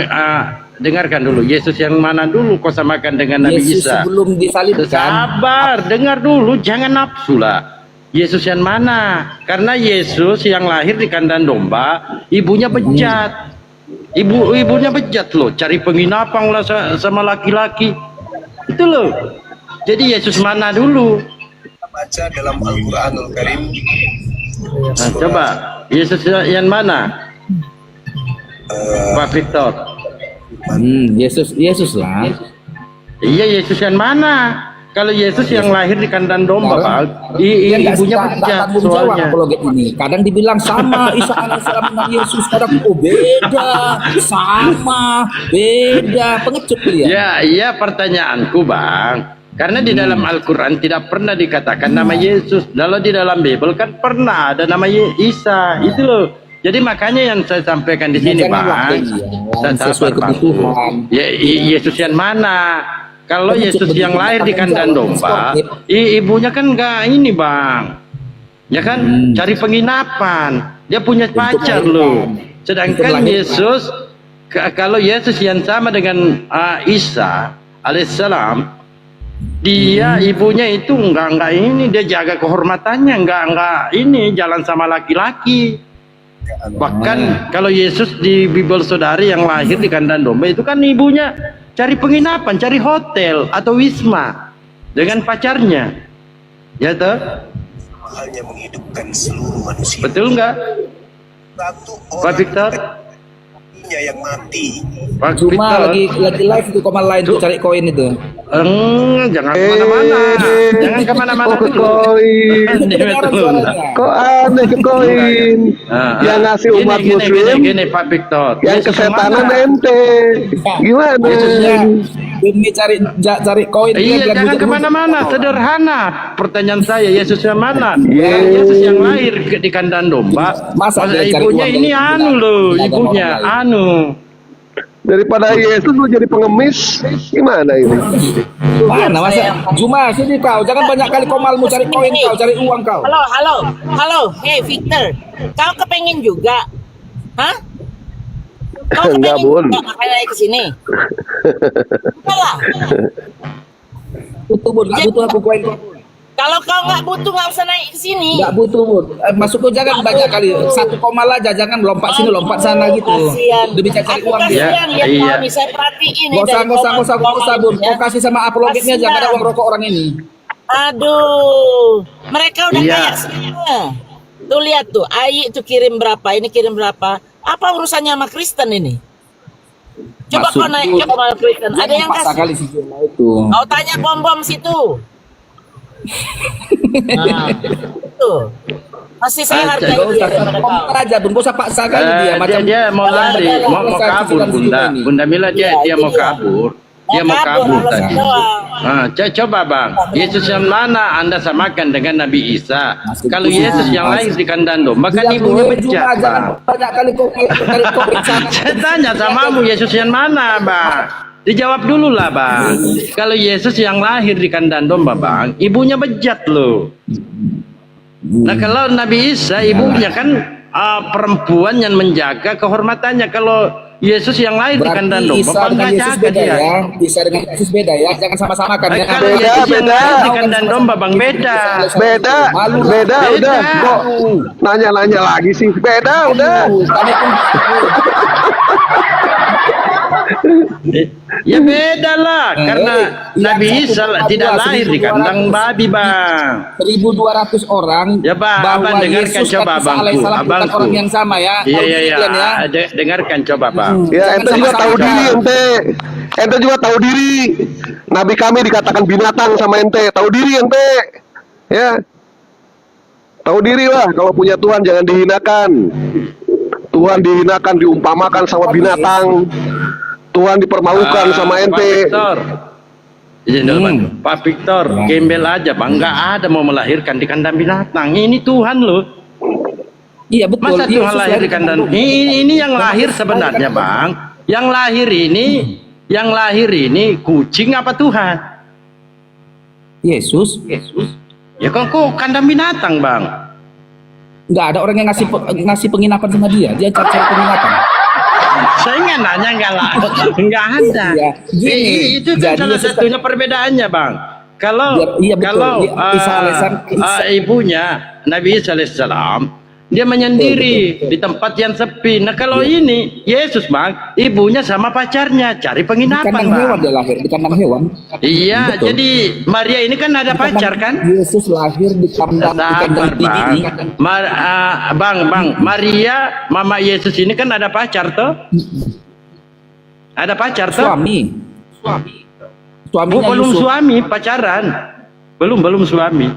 dengarkan dulu. Yesus yang mana dulu kau samakan dengan Nabi Yesus Isa? sebelum disalibkan. Sabar, dengar dulu, jangan nafsu lah. Yesus yang mana? Karena Yesus yang lahir di kandang domba, ibunya bejat. Ibunya bejat loh, cari penginapan lah sama laki-laki. Itu loh. Jadi Yesus mana dulu? Baca dalam Al-Quranul Karim. Nah, coba Yesus yang mana? Pak Victor. Yesus lah. Iya, Yesus yang mana? Kalau Yesus yang lahir di kandang domba, Pak, ibunya bejat soalnya. Ini kadang dibilang sama Isa alaihissalam dengan Yesus, kadang beda, sama, beda, pengecut dia. Ya, iya pertanyaanku, Bang. Karena di dalam Al-Quran tidak pernah dikatakan nama Yesus. Kalau di dalam Bible kan pernah ada nama Isa. Itu loh. Jadi makanya yang saya sampaikan di sini, Bang. Sesuai kebutuhan. Ya, Yesus yang mana? Kalau Yesus yang lahir di kandang domba, ibunya kan enggak ini, Bang. Ya kan? Cari penginapan. Dia punya pacar loh. Sedangkan Yesus, kalau Yesus yang sama dengan Isa alaihissalam, dia ibunya itu enggak ini, dia jaga kehormatannya, enggak ini jalan sama laki-laki. Bahkan kalau Yesus di Bible Saudari yang lahir di kandang domba itu kan ibunya cari penginapan, cari hotel atau wisma dengan pacarnya. Ya toh? Halnya menghidupkan seluruh manusia. Betul enggak? Satu Pak orang Victor? yang mati. Pak Cuma Victor. lagi live itu komal lain tuh cari koin itu. Jangan kemana-mana. Jangan kemana-mana Kok ke dulu. koin? Kok aneh ke koin? Yang ngasih umat muslim, Gini, Pak Victor. yang Yesus kesetanan mana? ente. Gimana? Demi cari koin. Iya, jangan kemana-mana. Sederhana. Pertanyaan saya, Yesus yang mana? Yesus yang lahir di kandang domba. Masa dia cari Ibunya uang ini dari anu loh, pedagang ibunya orang lain. anu. Daripada Yesus lu jadi pengemis, gimana ini? Mana masa? Juma sini kau, jangan banyak kali komalmu cari koin kau, cari uang kau. Halo, hey Victor, kau kepengen juga, hah? Kau Enggak, kepengen Bun. juga makanya ke sini? Enggak. Butuh Bun, nggak butuh aku koin. Kalau kau nggak butuh nggak usah naik ke sini. Nggak butuh Bun. Masukku jangan banyak kali, satu komal aja, jangan lompat sini lompat sana gitu. Kasihan. Demi cari Aku uang dia. kasihan lihat Iya. kau nih, saya perhatiin nih. Gak usah, dari gak usah Bun. komennya. Kau kasih sama apologetnya aja, nggak ada uang rokok orang ini. Aduh, mereka udah Iya. kayak semua. Tuh lihat tuh, Ayi tuh kirim berapa, ini kirim berapa. Apa urusannya sama Kristen ini? Coba kau naik, coba sama Kristen. Ada yang Paksa kasih. kali si Juma itu. Kau tanya bom-bom situ. Nah, tuh. Masih saya hargai Gak dia usah, daripada komentar kau. aja Bun, gak usah paksa kali dia. Macam Dia mau lari, mau kabur, Bunda Mila dia mau kabur. Dia mau kabur alasan tadi. doang. Coba Bang, Yesus yang mana Anda samakan dengan Nabi Isa? Kalau Yesus yang lahir di kandang domba kan ibunya bejat, Jangan Bang. banyak kali kau cari koin sana. Saya tanya samamu, Yesus yang mana, Bang? Dijawab dulu lah, Bang. Kalau Yesus yang lahir di kandang domba, Bang, ibunya bejat loh. Nah, kalau Nabi Isa, ibunya kan perempuan yang menjaga kehormatannya. Kalau Yesus yang lahir di kandang domba, Isa Bang, dengan nggak Yesus jaga beda dia. ya. Isa dengan Yesus beda ya. Jangan sama-samakan ya. Kalau Beda, Yesus yang beda. lahir di kandang domba, Bang, beda. Beda, beda, udah. Kok nanya-nanya lagi sih? Beda, udah. Kami pun Ya beda lah, karena Nabi Isa tidak lahir di kandang babi, Bang. 1.200 orang. Ya, Bang, bahwa Abang dengarkan Yesus coba, dan Isa Abangku, alaihissalam bukan Abangku. orang yang sama ya. Iya, Tahu iya, diri iya. kalian ya. Dengarkan coba, Bang. Ya, Jangan ente juga tahu sama-sama. diri, ente. Ente juga tahu diri. Nabi kami dikatakan binatang sama ente. Tahu diri, ente. Ya. Tahu diri lah. Kalau punya Tuhan jangan dihinakan. Tuhan dihinakan, diumpamakan sama binatang. Tuhan dipermalukan sama Pak ente. Victor. Izin dulu, Bang. Pak Victor, gembel aja Bang, nggak ada mau melahirkan di kandang binatang. Ini Tuhan loh. Iya betul. Masa Tuhan lahir di kandang? Ini yang lahir sebenarnya Bang. Yang lahir ini kucing apa Tuhan? Yesus. Ya kok kandang binatang Bang? Nggak ada orang yang ngasih penginapan sama dia. Dia cari penginapan. Saya nggak nanya, nggak ada. Iya, gini. Itu kan Jadi salah Yesus satunya perbedaannya Bang. Kalau Iya, betul. kalau Isa- ibunya Nabi Isa alaihissalam dia menyendiri di tempat yang sepi. Nah kalau ini Yesus Bang, ibunya sama pacarnya cari di penginapan kandang Bang. hewan dia lahir, di kandang hewan. Iya, Betul. jadi Maria ini kan ada pacar kan? Yesus lahir di kandang Sabar Bang. ini. Bang, Maria, mama Yesus ini kan ada pacar toh? Ada pacar toh? Suami. Suaminya Belum Yusuf. suami, pacaran. Belum suami.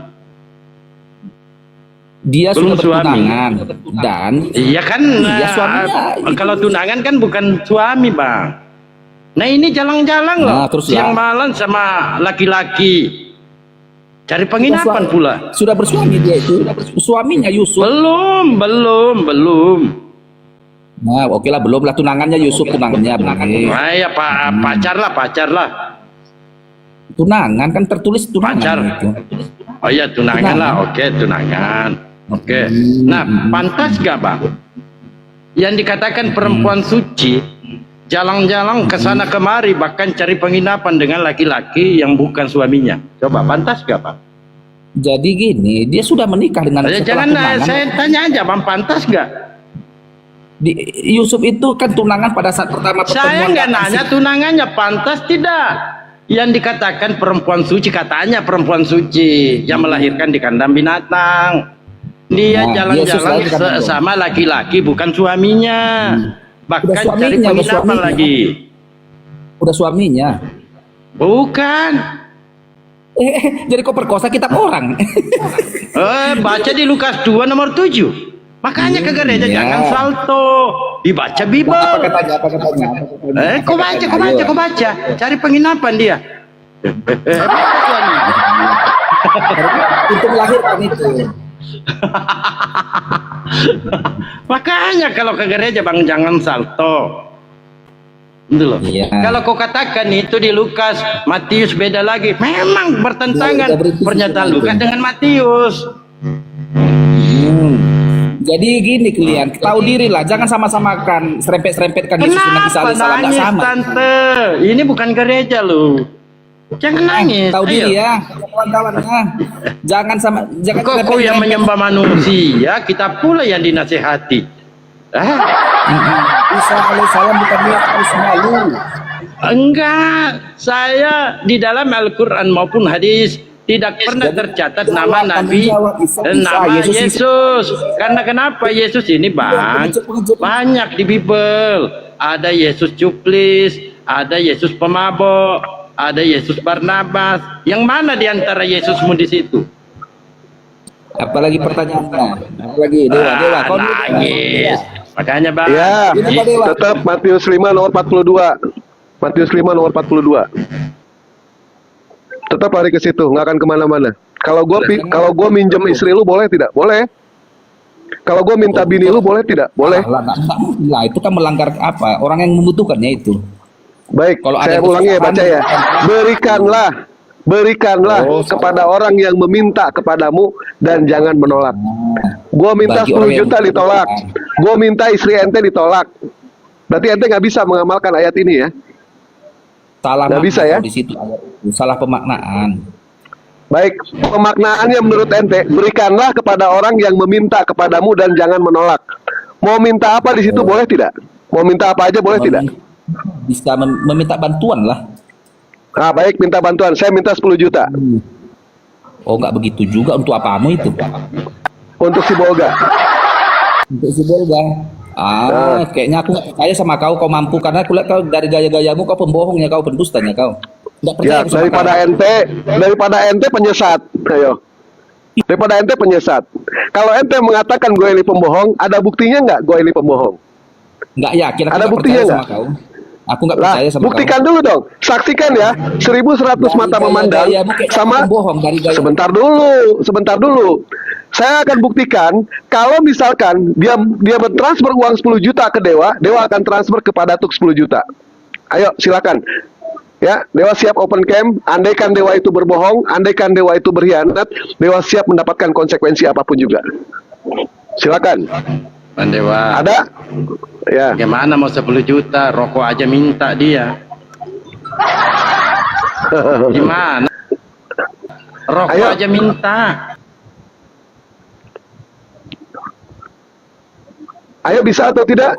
Dia Belum sudah suami. bertunangan dan Iya kan? Iya, suaminya. Kalau tunangan kan bukan suami Bang. Nah ini jalan-jalan loh, Nah, terus siang lah. malam sama laki-laki. Cari penginapan pula. sudah bersuami dia itu. Suaminya Yusuf. Belum. Nah, oke lah, belum lah tunangannya Yusuf, tunangannya. Nah ya pacar lah. Tunangan kan tertulis tunangan Pacar. itu. Oh iya tunangan lah, oke tunangan. Oke. Nah pantas gak Bang? Yang dikatakan perempuan suci, jalan-jalan ke sana kemari bahkan cari penginapan dengan laki-laki yang bukan suaminya. Coba pantas gak Bang? Jadi gini, dia sudah menikah dengan Ya, setelah jangan tunangan. saya tanya aja Bang, pantas gak? Yusuf itu kan tunangan pada saat pertama Saya pertemuan. nggak nanya tunangannya pantas tidak. Yang dikatakan perempuan suci, katanya perempuan suci yang melahirkan di kandang binatang. Dia Nah, Yesus jalan-jalan lahir di kandang binatang. sama laki-laki bukan suaminya. Bahkan Udah cari suaminya, udah penginapan suaminya. lagi. Udah suaminya. Bukan. Jadi kok perkosa kitab orang? Baca di Lukas 2 nomor 7. Makanya ke gereja Iya. jangan salto. Dibaca Bible. Apa katanya? Kau baca. Cari penginapan dia. Untuk melahirkan itu. Makanya kalau ke gereja Bang jangan salto. Itu loh. Iya. Kalau kau katakan itu di Lukas, Matius beda lagi. Memang bertentangan Ya, udah berhenti pernyataan situ. Lukas dengan Matius. Jadi gini kalian, tahu diri lah, jangan sama-samakan, serempet-serempetkan Yesus dengan Isa Kenapa alaihissalam, nggak nangis sama. tante? Ini bukan gereja loh. Jangan nangis. Tahu ayo. diri ya, kawan-kawan ya. Jangan jangan Kok yang serempet-serempet. menyembah manusia, kita pula yang dinasehati. Isa alaihissalam bukan dia harus malu. Enggak, saya di dalam Al-Quran maupun hadis tidak pernah tercatat nama Nabi dan nama Yesus. Karena kenapa Yesus ini Bang? Banyak di Bible. Ada Yesus cuplis, ada Yesus pemabok, ada Yesus Barnabas. Yang mana di antara Yesusmu di situ? Apalagi pertanyaannya, apalagi dewa, kau Nangis. Makanya Bang. Ya, Ini Pak Dewa. tetap Matius 5 nomor 42. Matius 5 nomor 42. Tetap lari ke situ, nggak akan kemana-mana. Kalau gua minjem istri lu boleh tidak? Boleh. Kalau gua minta bini lu boleh tidak? Boleh. Lah itu kan melanggar apa? Orang yang membutuhkannya itu. Baik, Kalau ada saya yang ulangi ya, kesalahan, baca ya. Berikanlah Oh, kepada orang yang meminta kepadamu dan jangan menolak. Gua minta Bagi 10 orang yang juta ditolak. Gua minta istri ente ditolak. Berarti ente nggak bisa mengamalkan ayat ini ya. Salah Nggak makna bisa ya? di situ. Salah pemaknaan. Baik, pemaknaannya menurut ente, berikanlah kepada orang yang meminta kepadamu dan jangan menolak. Mau minta apa di situ boleh tidak? Mau minta apa aja boleh tidak? Bisa meminta bantuan lah. Ah, baik, minta bantuan. Saya minta 10 juta Oh, nggak begitu juga untuk apamu itu? untuk si Bolga. Untuk si Bolga. Kayaknya aku nggak percaya sama kau mampu, karena aku lihat kau dari gaya-gayamu kau pembohongnya, kau pendustanya kau. Nggak percaya Ya, aku sama daripada ente penyesat. Ayo. Daripada ente penyesat. Kalau ente mengatakan gue ini pembohong, ada buktinya nggak gue ini pembohong? Nggak yakin, aku Ada nggak buktinya percaya nggak? sama kau. Aku nggak Lah, percaya sama buktikan kau. dulu dong. Saksikan ya. 1.100 mata memandang Gaya-gayamu kayak sama pembohong dari gaya. sebentar dulu. Saya akan buktikan kalau misalkan dia bertransfer uang 10 juta ke Dewa, Dewa akan transfer kepada Datuk 10 juta. Ayo, silakan. Ya, Dewa siap open cam. Andaikan Dewa itu berbohong, andaikan Dewa itu berkhianat, Dewa siap mendapatkan konsekuensi apapun juga. Silakan. Bang Dewa. Ada? Ya. Bagaimana mau 10 juta, rokok aja minta dia. Gimana? Rokok Ayo. aja minta. Ayo, bisa atau tidak?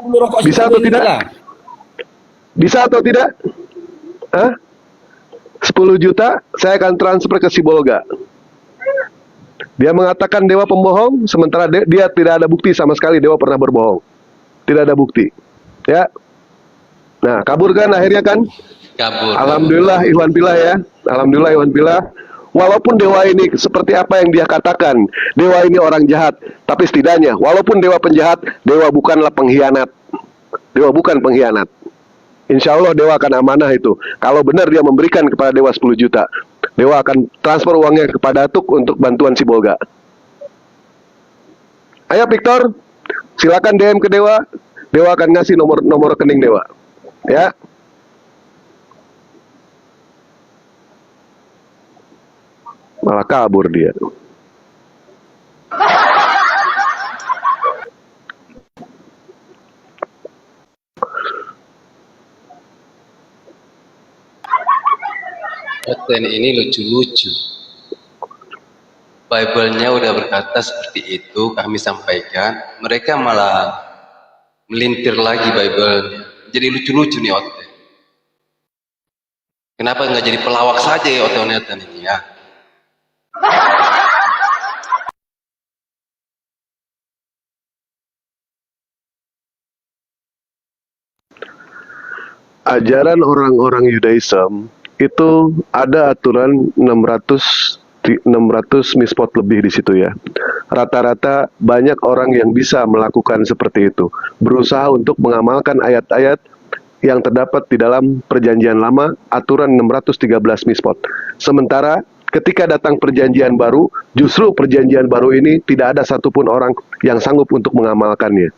Dulu rokok Bisa atau 10 tidak? lah. Bisa atau tidak? Hah? 10 juta saya akan transfer ke Sibolga. Dia mengatakan Dewa pembohong, sementara dia tidak ada bukti sama sekali Dewa pernah berbohong. Tidak ada bukti. Ya. Nah, kabur kan akhirnya kan? Kabur. Alhamdulillah Iwan Pilah ya. Alhamdulillah Iwan Pilah. Walaupun Dewa ini seperti apa yang dia katakan, Dewa ini orang jahat, tapi setidaknya walaupun Dewa penjahat, Dewa bukanlah pengkhianat. Dewa bukan pengkhianat. Insya Allah Dewa akan amanah itu. Kalau benar dia memberikan kepada Dewa 10 juta, Dewa akan transfer uangnya kepada Datuk untuk bantuan Sibolga. Ayo Victor, silakan DM ke Dewa. Dewa akan ngasih nomor rekening Dewa. Ya. Malah kabur dia. Oten ini lucu-lucu. Bible-nya udah berkata seperti itu, kami sampaikan, mereka malah melintir lagi Bible-nya. Jadi lucu-lucu nih Oten. Kenapa nggak jadi pelawak saja ya Oten ini ya? Ajaran orang-orang Yudaism itu ada aturan 600 mispot lebih di situ ya. Rata-rata banyak orang yang bisa melakukan seperti itu, berusaha untuk mengamalkan ayat-ayat yang terdapat di dalam perjanjian lama, aturan 613 mispot. Sementara ketika datang perjanjian baru, justru perjanjian baru ini tidak ada satupun orang yang sanggup untuk mengamalkannya.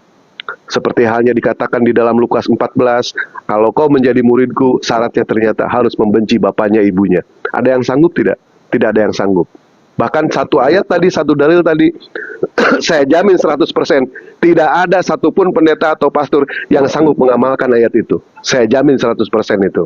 Seperti halnya dikatakan di dalam Lukas 14, kalau kau menjadi muridku, syaratnya ternyata harus membenci bapaknya ibunya. Ada yang sanggup tidak? Tidak ada yang sanggup. Bahkan satu ayat tadi, satu dalil tadi, saya jamin 100%, tidak ada satupun pendeta atau pastor yang sanggup mengamalkan ayat itu. Saya jamin 100% itu.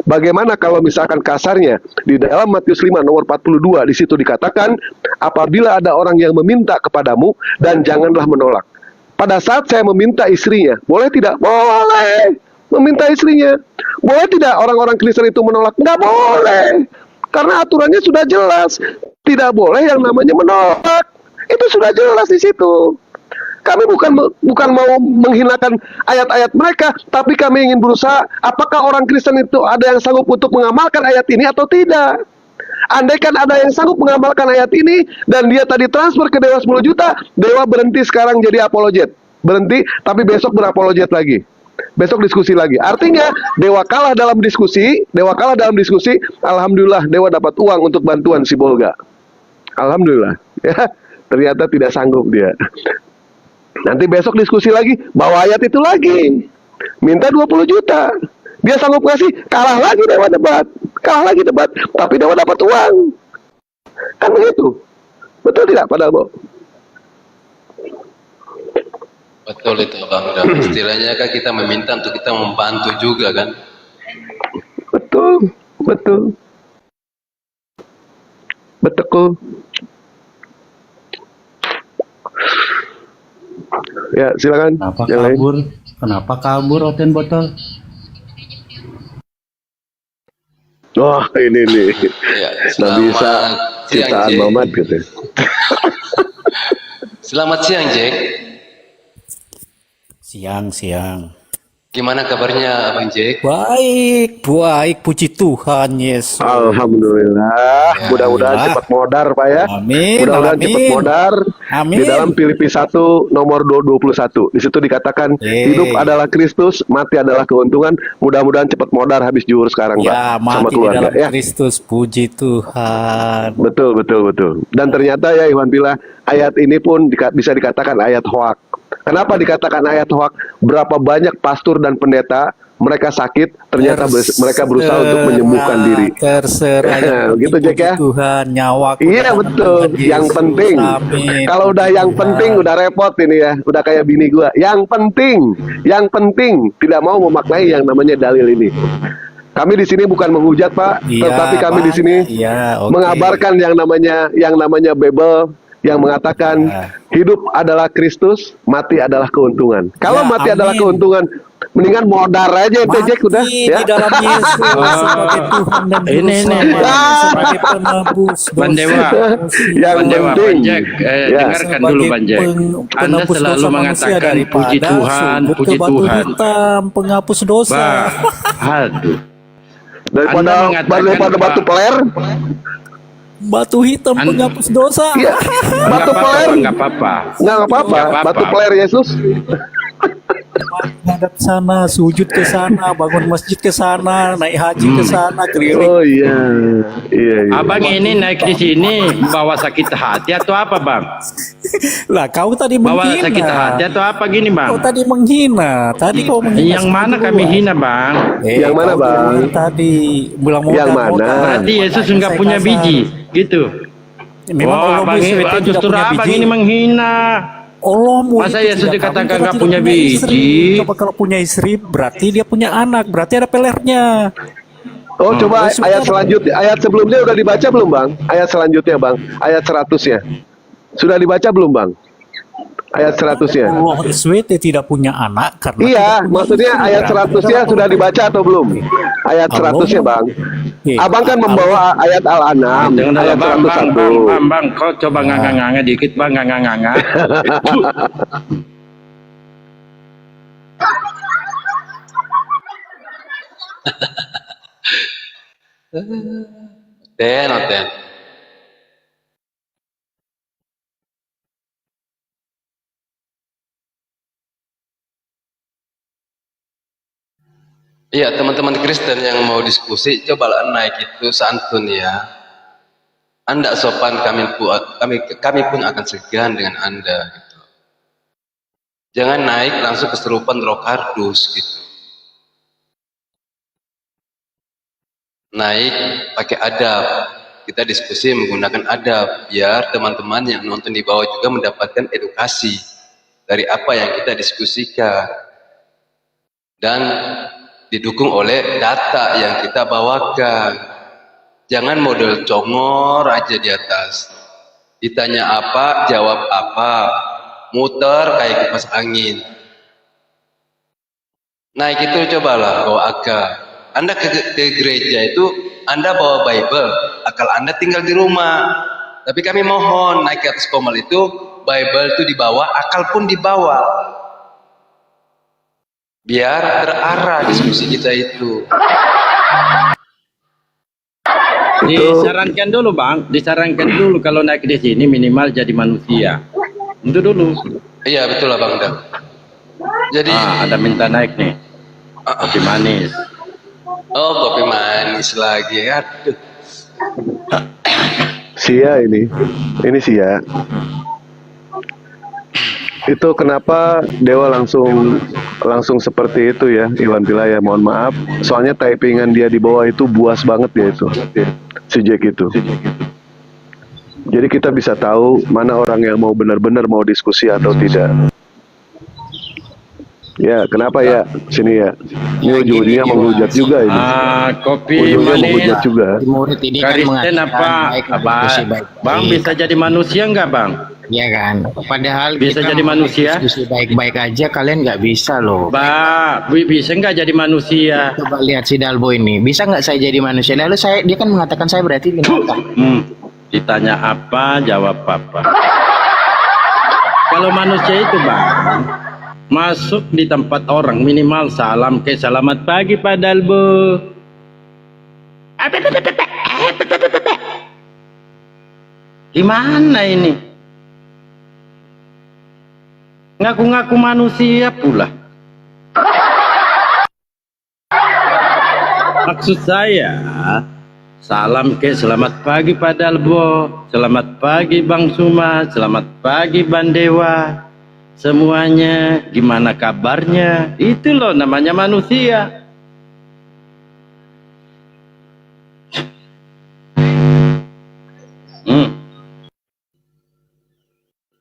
Bagaimana kalau misalkan kasarnya, di dalam Matius 5 nomor 42, di situ dikatakan, apabila ada orang yang meminta kepadamu, dan janganlah menolak. Pada saat saya meminta istrinya, boleh tidak? Boleh. Meminta istrinya. Boleh tidak orang-orang Kristen itu menolak? Nggak boleh. Karena aturannya sudah jelas. Tidak boleh yang namanya menolak. Itu sudah jelas di situ. Kami bukan mau menghinakan ayat-ayat mereka, tapi kami ingin berusaha apakah orang Kristen itu ada yang sanggup untuk mengamalkan ayat ini atau tidak. Andaikan ada yang sanggup mengamalkan ayat ini dan dia tadi transfer ke Dewa 10 juta, Dewa berhenti sekarang jadi apologet. Berhenti, tapi besok berapologet lagi. Besok diskusi lagi. Artinya Dewa kalah dalam diskusi, alhamdulillah Dewa dapat uang untuk bantuan Sibolga. Alhamdulillah. Ya, ternyata tidak sanggup dia. Nanti besok diskusi lagi, bawa ayat itu lagi. Minta 20 juta. Dia sanggup ngasih, kalah lagi Dewa debat. Kalah lagi debat, tapi Dewa dapat uang. Kan begitu. Betul tidak Pak Dalbo? Betul itu Bang. Dan istilahnya kan kita meminta untuk kita membantu juga kan. Betul, betul. Betul. Ya, silakan. Kenapa yang lain. kabur? Kenapa kabur Oten botol? Oh, ini nih. Ya, Nggak bisa siang ciptaan Jack. Mamat gitu. Selamat siang Jack. Siang. Gimana kabarnya Bang Jack? Baik, baik, puji Tuhan Yesus. Alhamdulillah. Ya, Mudah-mudahan alhamdulillah. cepat modar Pak ya. Amin, Mudah-mudahan amin. cepat modar. Amin. Di dalam Filipi 1 nomor 21. Di situ dikatakan hidup adalah Kristus, mati adalah keuntungan. Mudah-mudahan cepat modar habis zuhur sekarang Pak. Ya, Sama mati di keluarga dalam ya. Kristus, puji Tuhan. Betul, betul, betul. Dan ternyata ya Iwan Bila, ayat ini pun bisa dikatakan ayat hoak. Kenapa dikatakan ayat hoak? Berapa banyak pastor dan pendeta mereka sakit, ternyata mereka berusaha untuk menyembuhkan diri. Terserah yang Gitu, penting, Jack, ya? puji Tuhan, nyawa. Iya betul, yang penting. Amin. Kalau udah yang penting udah repot ini ya, udah kayak bini gua. Yang penting tidak mau memaknai yang namanya dalil ini. Kami di sini bukan menghujat Pak, Iya, tetapi kami di Pak. sini Iya, oke. mengabarkan yang namanya Bible yang mengatakan hidup adalah Kristus, mati adalah keuntungan. Kalau Ya, mati amin. adalah keuntungan, mendingan modar aja ente Jack udah Mati ya. di dalam Yesus sebagai Tuhan dan Juru Ini. Selamat, sebagai penebus dosa. Bang Dewa. Yang Bang Dewa, penting. Bang Jack, Ya. dengarkan dulu Bang Jack. Anda penebus selalu dosa manusia mengatakan daripada puji Tuhan, sujud puji ke batu Tuhan. hitam, penghapus dosa. Bah, aduh. Daripada Anda mengatakan, batu Pak. peler, Batu hitam penghapus dosa. iya, batu peler. Enggak apa-apa. Nggak apa-apa, Nggak apa-apa. batu peler Yesus. Ngadap sana, sujud ke sana, bangun masjid ke sana, naik haji ke sana, keliling. Oh iya, iya. Abang ini naik di sini bawa sakit hati atau apa, Bang? Lah kau tadi Bawa menghina. sakit hati atau apa gini, Kau Bang? tadi menghina. Tadi kau menghina. Yang mana sama kami gua. hina, Bang? Yang mana, kau Bang? bilang Tadi bilang modal. Yang mana? modal. Berarti Yesus enggak punya biji, gitu. Memang Wah, Allah abang ini, SWT tidak justru punya abang biji. ini menghina. Allahmu Masa itu Yesus tidak. dikatakan Kamu kan nggak tidak punya biji? istri. Coba kalau punya istri berarti dia punya anak, berarti ada pelernya. Oh, coba Yesus ayat kan- selanjutnya, ayat sebelumnya udah dibaca belum, Bang? Ayat selanjutnya, Bang. Ayat 100-nya. Sudah dibaca belum, Bang? Ayat 100-nya. Allah SWT tidak punya anak karena Iya, tidak punya maksudnya istri. ayat Berarti 100-nya adalah sudah dibaca atau belum? Ayat Allah. 100-nya, Bang. Abang kan Allah. membawa ayat Al-An'am, Jangan ayat bang, 101. bang, kau coba nganga-nganga dikit, Bang, nganga-nganga. Oten. Iya, teman-teman Kristen yang mau diskusi, cobalah naik itu santun ya. Anda sopan, kami pun akan segan dengan Anda. Gitu. Jangan naik langsung keserupan roh kardus gitu. Naik pakai adab. Kita diskusi menggunakan adab biar teman-teman yang nonton di bawah juga mendapatkan edukasi dari apa yang kita diskusikan dan didukung oleh data yang kita bawakan. Jangan model congor aja di atas. Ditanya apa, jawab apa. Muter kayak kipas angin. Naik itu cobalah bawa akal. Anda ke gereja itu Anda bawa Bible, akal Anda tinggal di rumah. Tapi kami mohon naik ke atas pomel itu Bible itu dibawa, akal pun dibawa. Biar terarah diskusi kita itu. Disarankan dulu, Bang. Disarankan dulu kalau naik di sini minimal jadi manusia. Itu dulu. Iya betul lah Bang Dan. Jadi Ada minta naik nih. Kopi manis. oh kopi manis lagi. Aduh. Sia ini Sia. Itu kenapa Dewa langsung seperti itu ya, Iwan Pila ya, mohon maaf. Soalnya typingan dia di bawah itu buas banget ya itu, si Jack itu. Jadi kita bisa tahu mana orang yang mau benar-benar mau diskusi atau tidak. Ya, kenapa ya? Sini ya. Ini ujung-ujungnya menghujat juga ini. Kopi Ujungnya manis. menghujat juga. Murid ini kan Kristen apa? Bang bisa jadi manusia nggak, Bang? Ya kan, padahal Bisa kita jadi mau manusia? diskusi baik-baik aja, kalian nggak bisa loh. Bisa nggak jadi manusia? Coba lihat si Dalbo ini, bisa nggak saya jadi manusia? Lalu dia kan mengatakan saya berarti binatang. Ditanya apa, jawab apa. Kalau manusia itu, Bang, masuk di tempat orang minimal salam ke selamat pagi Pak Dalbo. Gimana ini? Ngaku-ngaku manusia pula. Maksud saya, salam ke selamat pagi Pak Dalbo, selamat pagi Bang Suma, selamat pagi Bang Dewa. Semuanya gimana kabarnya? Itu loh namanya manusia.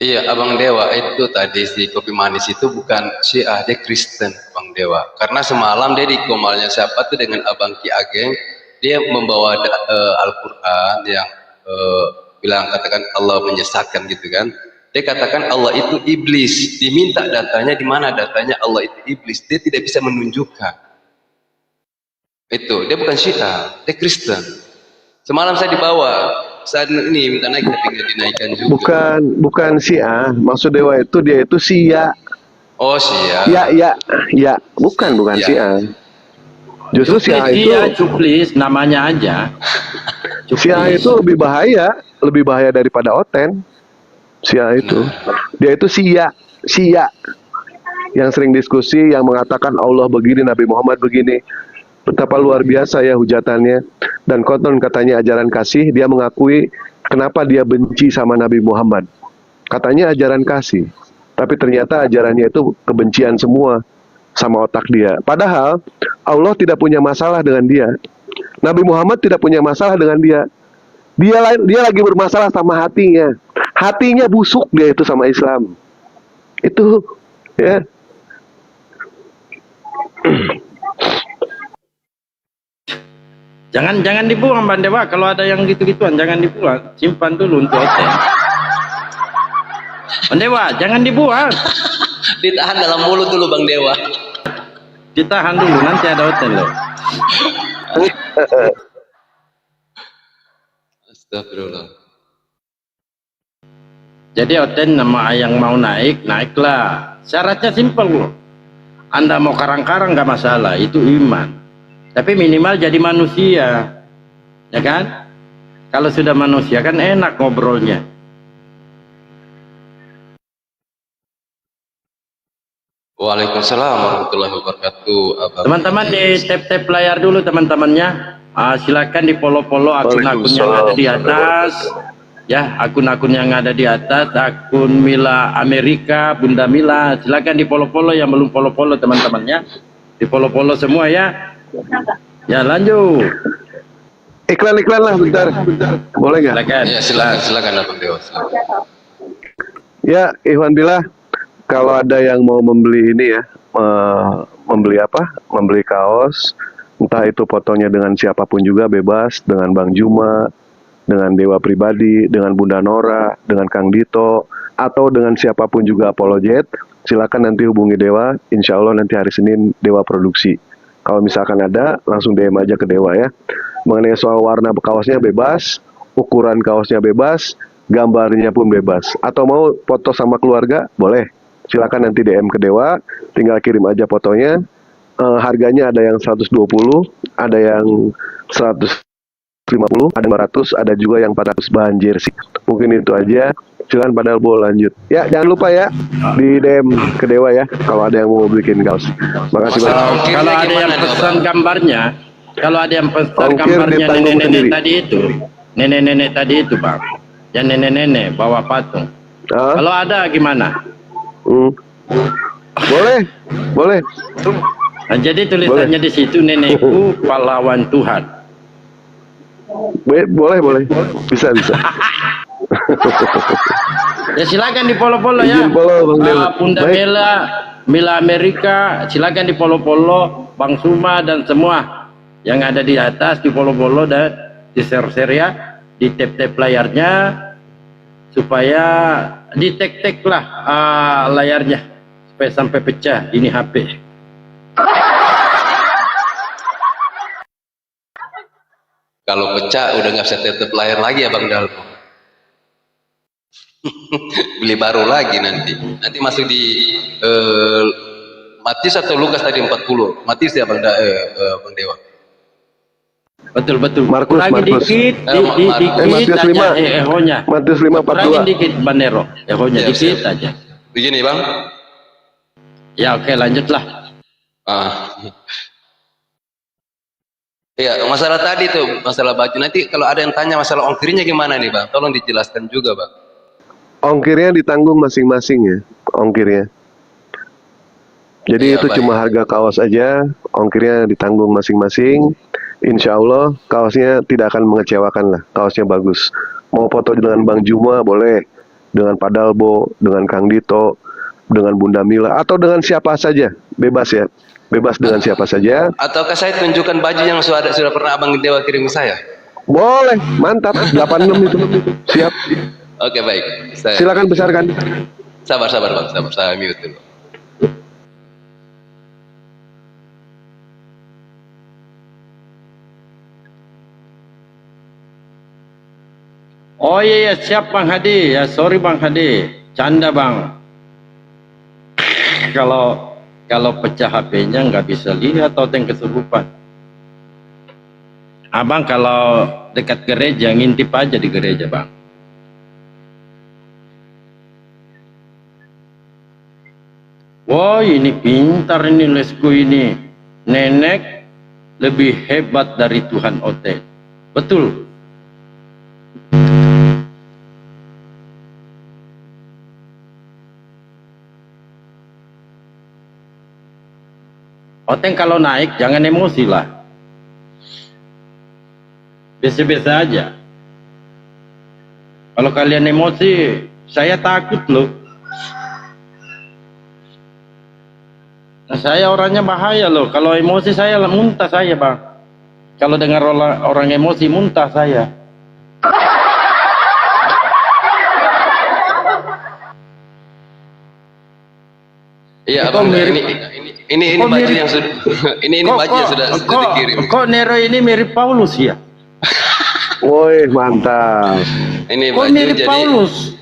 Iya, Abang Dewa, itu tadi si kopi manis itu bukan Syiah, dia Kristen, Abang Dewa. Karena semalam dia di komalnya siapa tuh dengan Abang Ki Ageng, dia membawa Al-Quran yang bilang katakan Allah menyesatkan gitu kan. Dia katakan Allah itu iblis, diminta datanya, di mana datanya Allah itu iblis, dia tidak bisa menunjukkan. Itu, dia bukan Syiah, dia Kristen. Semalam saya dibawa, saat ini minta naik tapi nggak dinaikkan juga. Bukan Syiah, maksud Dewa itu dia itu Sia. Oh Syiah. Ya, bukan Ya. Syiah. Justru Syiah itu, Cuplis namanya aja. Syiah itu lebih bahaya daripada Oten. Syiah itu, dia itu Sia, yang sering diskusi, yang mengatakan Allah begini, Nabi Muhammad begini. Betapa luar biasa ya hujatannya. Dan konon katanya ajaran kasih, dia mengakui kenapa dia benci sama Nabi Muhammad. Katanya ajaran kasih, tapi ternyata ajarannya itu kebencian semua sama otak dia. Padahal Allah tidak punya masalah dengan dia. Nabi Muhammad tidak punya masalah dengan dia. Dia lagi bermasalah sama hatinya. Hatinya busuk dia itu sama Islam. Itu ya. Jangan dibuang Bang Dewa, kalau ada yang gitu-gituan jangan dibuang, simpan dulu untuk hotel. Bang Dewa, jangan dibuang. Ditahan dalam mulut dulu Bang Dewa. Ditahan dulu, nanti ada hotel loh. Astagfirullah. Jadi hotel nama yang mau naik, naiklah. Syaratnya simpel loh. Anda mau karang-karang nggak masalah, itu iman. Tapi minimal jadi manusia, ya kan? Kalau sudah manusia kan enak ngobrolnya. Waalaikumsalam warahmatullahi wabarakatuh. Teman-teman di tap layar dulu teman-temannya. Silakan di follow akun-akun yang ada di atas. Ya, akun-akun yang ada di atas, akun Mila Amerika, Bunda Mila. Silakan di follow yang belum follow teman-temannya. Di follow semua ya. Ya lanjut. Iklan lah bentar. Boleh nggak? Silakan. Ya silakan Abang Dewa. Silakan. Ya, Ikhwan Billah, kalau ada yang mau membeli ini ya, membeli apa? Membeli kaos, entah itu fotonya dengan siapapun juga bebas, dengan Bang Juma, dengan Dewa pribadi, dengan Bunda Nora, dengan Kang Dito, atau dengan siapapun juga Apologet, silakan nanti hubungi Dewa. Insya Allah nanti hari Senin Dewa produksi. Kalau misalkan ada, langsung DM aja ke Dewa ya. Mengenai soal warna kaosnya bebas, ukuran kaosnya bebas, gambarnya pun bebas. Atau mau foto sama keluarga, boleh. Silakan nanti DM ke Dewa, tinggal kirim aja fotonya. Harganya ada yang 120, ada yang 150, ada 500, ada juga yang 400 bahan jersey. Mungkin itu aja. Silakan Pak Dalbo lanjut. Ya, jangan lupa ya di DM ke Dewa ya kalau ada yang mau bikin kaos. Makasih banyak. Kalau ada yang pesan gambarnya, Ongkir ditanggung sendiri. nenek tadi itu Bang, yang nenek bawa patung. Kalau ada gimana? Boleh. Nah, jadi tulisannya di situ nenekku pahlawan Tuhan. Boleh. Bisa. Ya silakan di follow ya. Izin follow, Bang Dewa. Bunda Baik. Mila Amerika, silakan di follow Bang Suma dan semua yang ada di atas di follow dan di share ya, di tap layarnya supaya di tag lah layarnya supaya sampai pecah ini HP. Kalau pecah udah nggak bisa tetep layar lagi ya Bang Dalbo. Beli baru lagi nanti masuk di Matius atau Lukas tadi 40? Matius ya Bang Dewa. Betul. Markus. Dikit, Matius 5. ehonya. Matius 5:42. Kurangin dikit Banero, ehonya Siap, dikit siap. aja. Begini Bang. Ya oke, lanjutlah. Iya, masalah tadi tuh, masalah baju. Nanti kalau ada yang tanya masalah ongkirnya gimana nih Bang? Tolong dijelaskan juga Bang. Ongkirnya ditanggung masing-masing ya, ongkirnya. Jadi Iya, itu baik. cuma harga kaos aja, ongkirnya ditanggung masing-masing. Insya Allah kaosnya tidak akan mengecewakan lah, kaosnya bagus. Mau foto dengan Bang Juma boleh, dengan Pak Dalbo, dengan Kang Dito, dengan Bunda Mila, atau dengan siapa saja, bebas ya, bebas dengan siapa saja. Ataukah saya tunjukkan baju yang sudah pernah Abang Dewa kirim ke saya? Boleh, mantap, 86 itu, siap. Oke baik. Silakan besarkan. Sabar Bang, sabar. Saya mute dulu. Oh iya, siap Bang Hadi. Ya sorry Bang Hadi, canda Bang. Kalau pecah HP-nya nggak bisa lihat atau yang kesurupan. Abang kalau dekat gereja ngintip aja di gereja Bang. Wah ini pintar ini lesku ini. Nenek lebih hebat dari Tuhan Otet. Betul. Oteng kalau naik jangan emosi lah. Biasa-biasa aja. Kalau kalian emosi, saya takut loh. Nah, saya orangnya bahaya loh. Kalau emosi saya muntah saya Bang. Kalau dengar orang emosi muntah saya. Iya Kok Abang, mirip- ini kok baju mirip- yang sudah ini baju yang sudah dikirim. Kok Nero ini mirip Paulus ya? Woi, mantap. Ini Kok baju mirip jadi Paulus?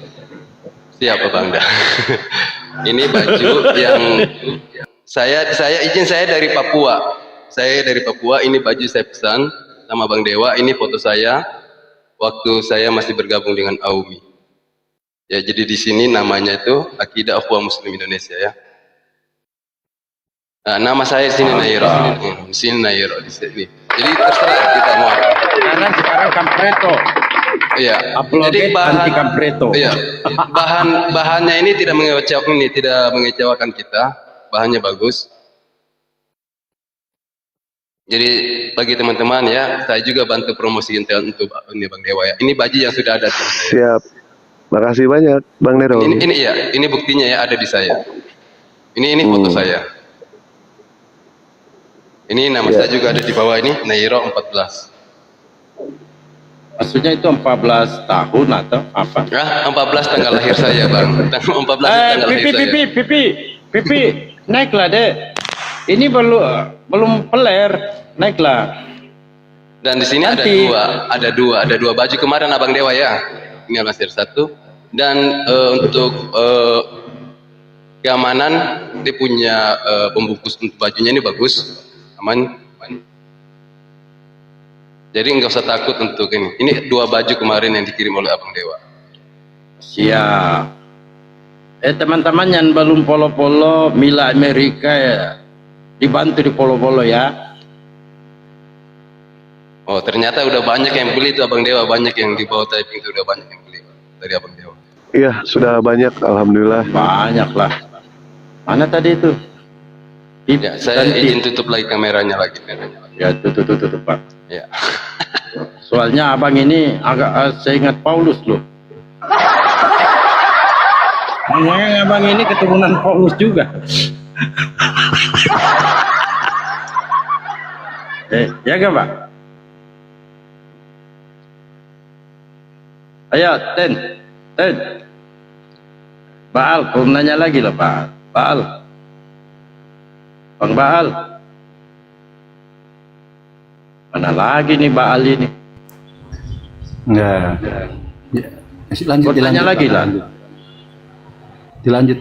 siapa Bang dah? Ini baju yang saya izin saya dari Papua. Saya dari Papua, ini baju saya pesan sama Bang Dewa, ini foto saya waktu saya masih bergabung dengan AUMI. Ya, jadi di sini namanya itu Akidah Akhwah Muslim Indonesia ya. Nah, nama saya di sini Nairo. Di sini Nairo di sini. Jadi terserah kita mau. Sekarang Kampreto. Iya. Upload Jadi anti Kampreto. Iya. Bahannya ini tidak mengecewakan kita. Bahannya bagus. Jadi bagi teman-teman ya, saya juga bantu promosi untuk ini Bang Dewa ya. Ini baju yang sudah ada di saya. Siap. Makasih banyak, Bang Nero. Ini ya, ini buktinya ya ada di saya. Ini foto saya. Ini nama saya juga ada di bawah ini, Nairo 14. Maksudnya itu 14 tahun atau apa? Ya, 14 tanggal lahir saya, Bang. 14 tanggal lahir saya. Pipi, naiklah deh. Ini belum peler, naiklah. Dan di sini Nanti. ada dua baju kemarin Abang Dewa ya. Ini masih satu. Dan untuk keamanan dia punya pembungkus untuk bajunya ini bagus, aman. Jadi nggak usah takut untuk ini. Ini 2 baju kemarin yang dikirim oleh Abang Dewa. Siap. Teman-teman yang belum polo-polo Mila Amerika ya, dibantu di polo-polo ya. Oh ternyata udah banyak yang beli itu Abang Dewa, banyak yang di bawah typing itu udah banyak yang beli dari Abang Dewa. Iya, sudah banyak, alhamdulillah. Banyak lah. Mana tadi itu? Ya, saya izin tutup lagi kameranya lagi. Ya tutup Pak. Ya. Soalnya abang ini agak saya ingat Paulus loh. Ngomongnya abang ini keturunan Paulus juga. Jaga Pak. Ayo, Ten. Baal, kau nanya lagi lah Pak. Baal. Bang Baal. Mana lagi nih Baal ini? Enggak. Ya, lanjut, Kau tanya lagi lah. Dilanjut.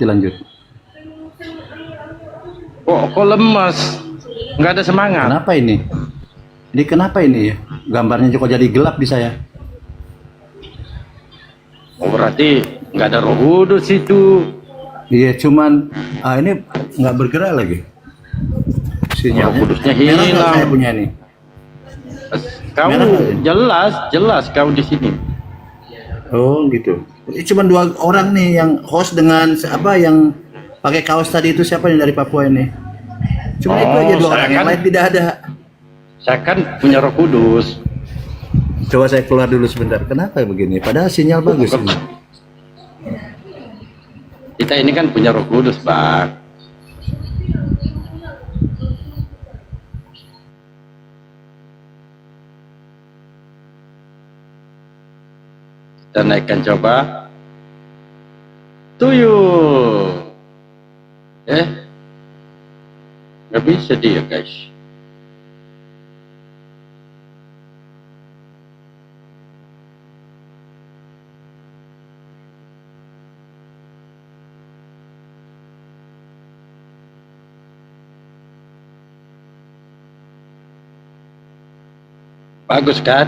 Kok lemas? Nggak ada semangat. Kenapa ini? Ini kenapa ini ya? Gambarnya kok jadi gelap di saya. Oh, berarti nggak ada Roh Kudus itu. Iya, cuman ini nggak bergerak lagi. Sinyalnya. Roh Kudusnya Merah nggak hilang. saya punya nih. Kau jelas kau di sini. Oh gitu. Ini cuma 2 orang nih yang host dengan apa yang pakai kaos tadi itu, siapa yang dari Papua ini? Cuma itu aja 2 saya orang, yang kan- lain tidak ada. Saya kan punya Roh Kudus. Coba saya keluar dulu sebentar. Kenapa begini? Padahal sinyal bagus ini. Kita ini kan punya Roh Kudus, Bang. Kita naikkan coba. Tuyul. Nggak bisa dia, guys. Bagus kan?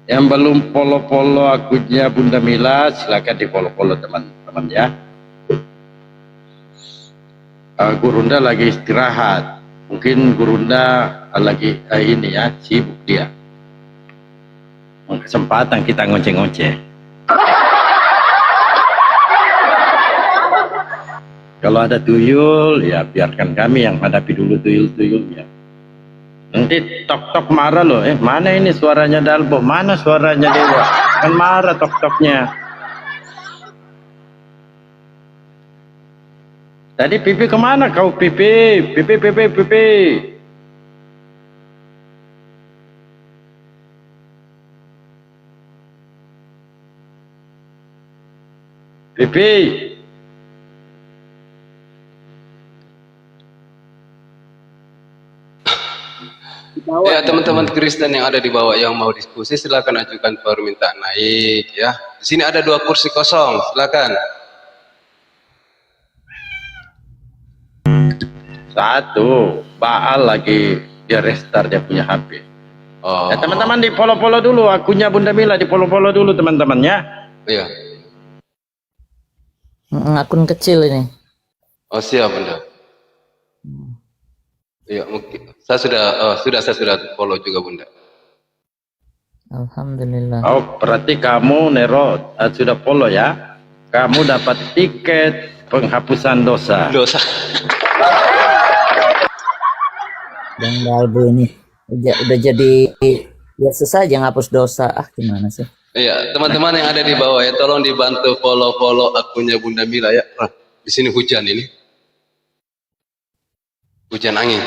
Yang belum follow akunnya Bunda Mila, silakan di follow teman-teman ya. Gurunda lagi istirahat, mungkin Gurunda lagi ini ya, sibuk dia. Kesempatan kita ngoceh-ngoceh. Kalau ada tuyul, ya biarkan kami yang hadapi dulu tuyul-tuyulnya. Nanti tok-tok marah loh, mana ini suaranya Dalbo, mana suaranya Dewa, kan marah tok-toknya. Tadi Pipi kemana kau Pipi? Pipi. Pipi. Ya, teman-teman Kristen yang ada di bawah yang mau diskusi, silakan ajukan permintaan naik ya. Di sini ada 2 kursi kosong, silakan. Satu, Baal lagi dia restart dia punya HP. Oh, Ya, teman-teman di follow dulu akunnya Bunda Mila, di follow dulu teman-teman ya. iya. Akun kecil ini. Oh, siap, Bunda. Iya, mungkin saya sudah follow juga, Bunda. Alhamdulillah. Oh, berarti kamu Nero sudah follow ya. Kamu dapat tiket penghapusan dosa. Dosa. Bang Dalbo ini udah jadi biasa saja ngapus dosa. Gimana sih? Iya, teman-teman yang ada di bawah ya, tolong dibantu follow akunnya Bunda Mila ya. Di sini hujan ini. Hujan angin.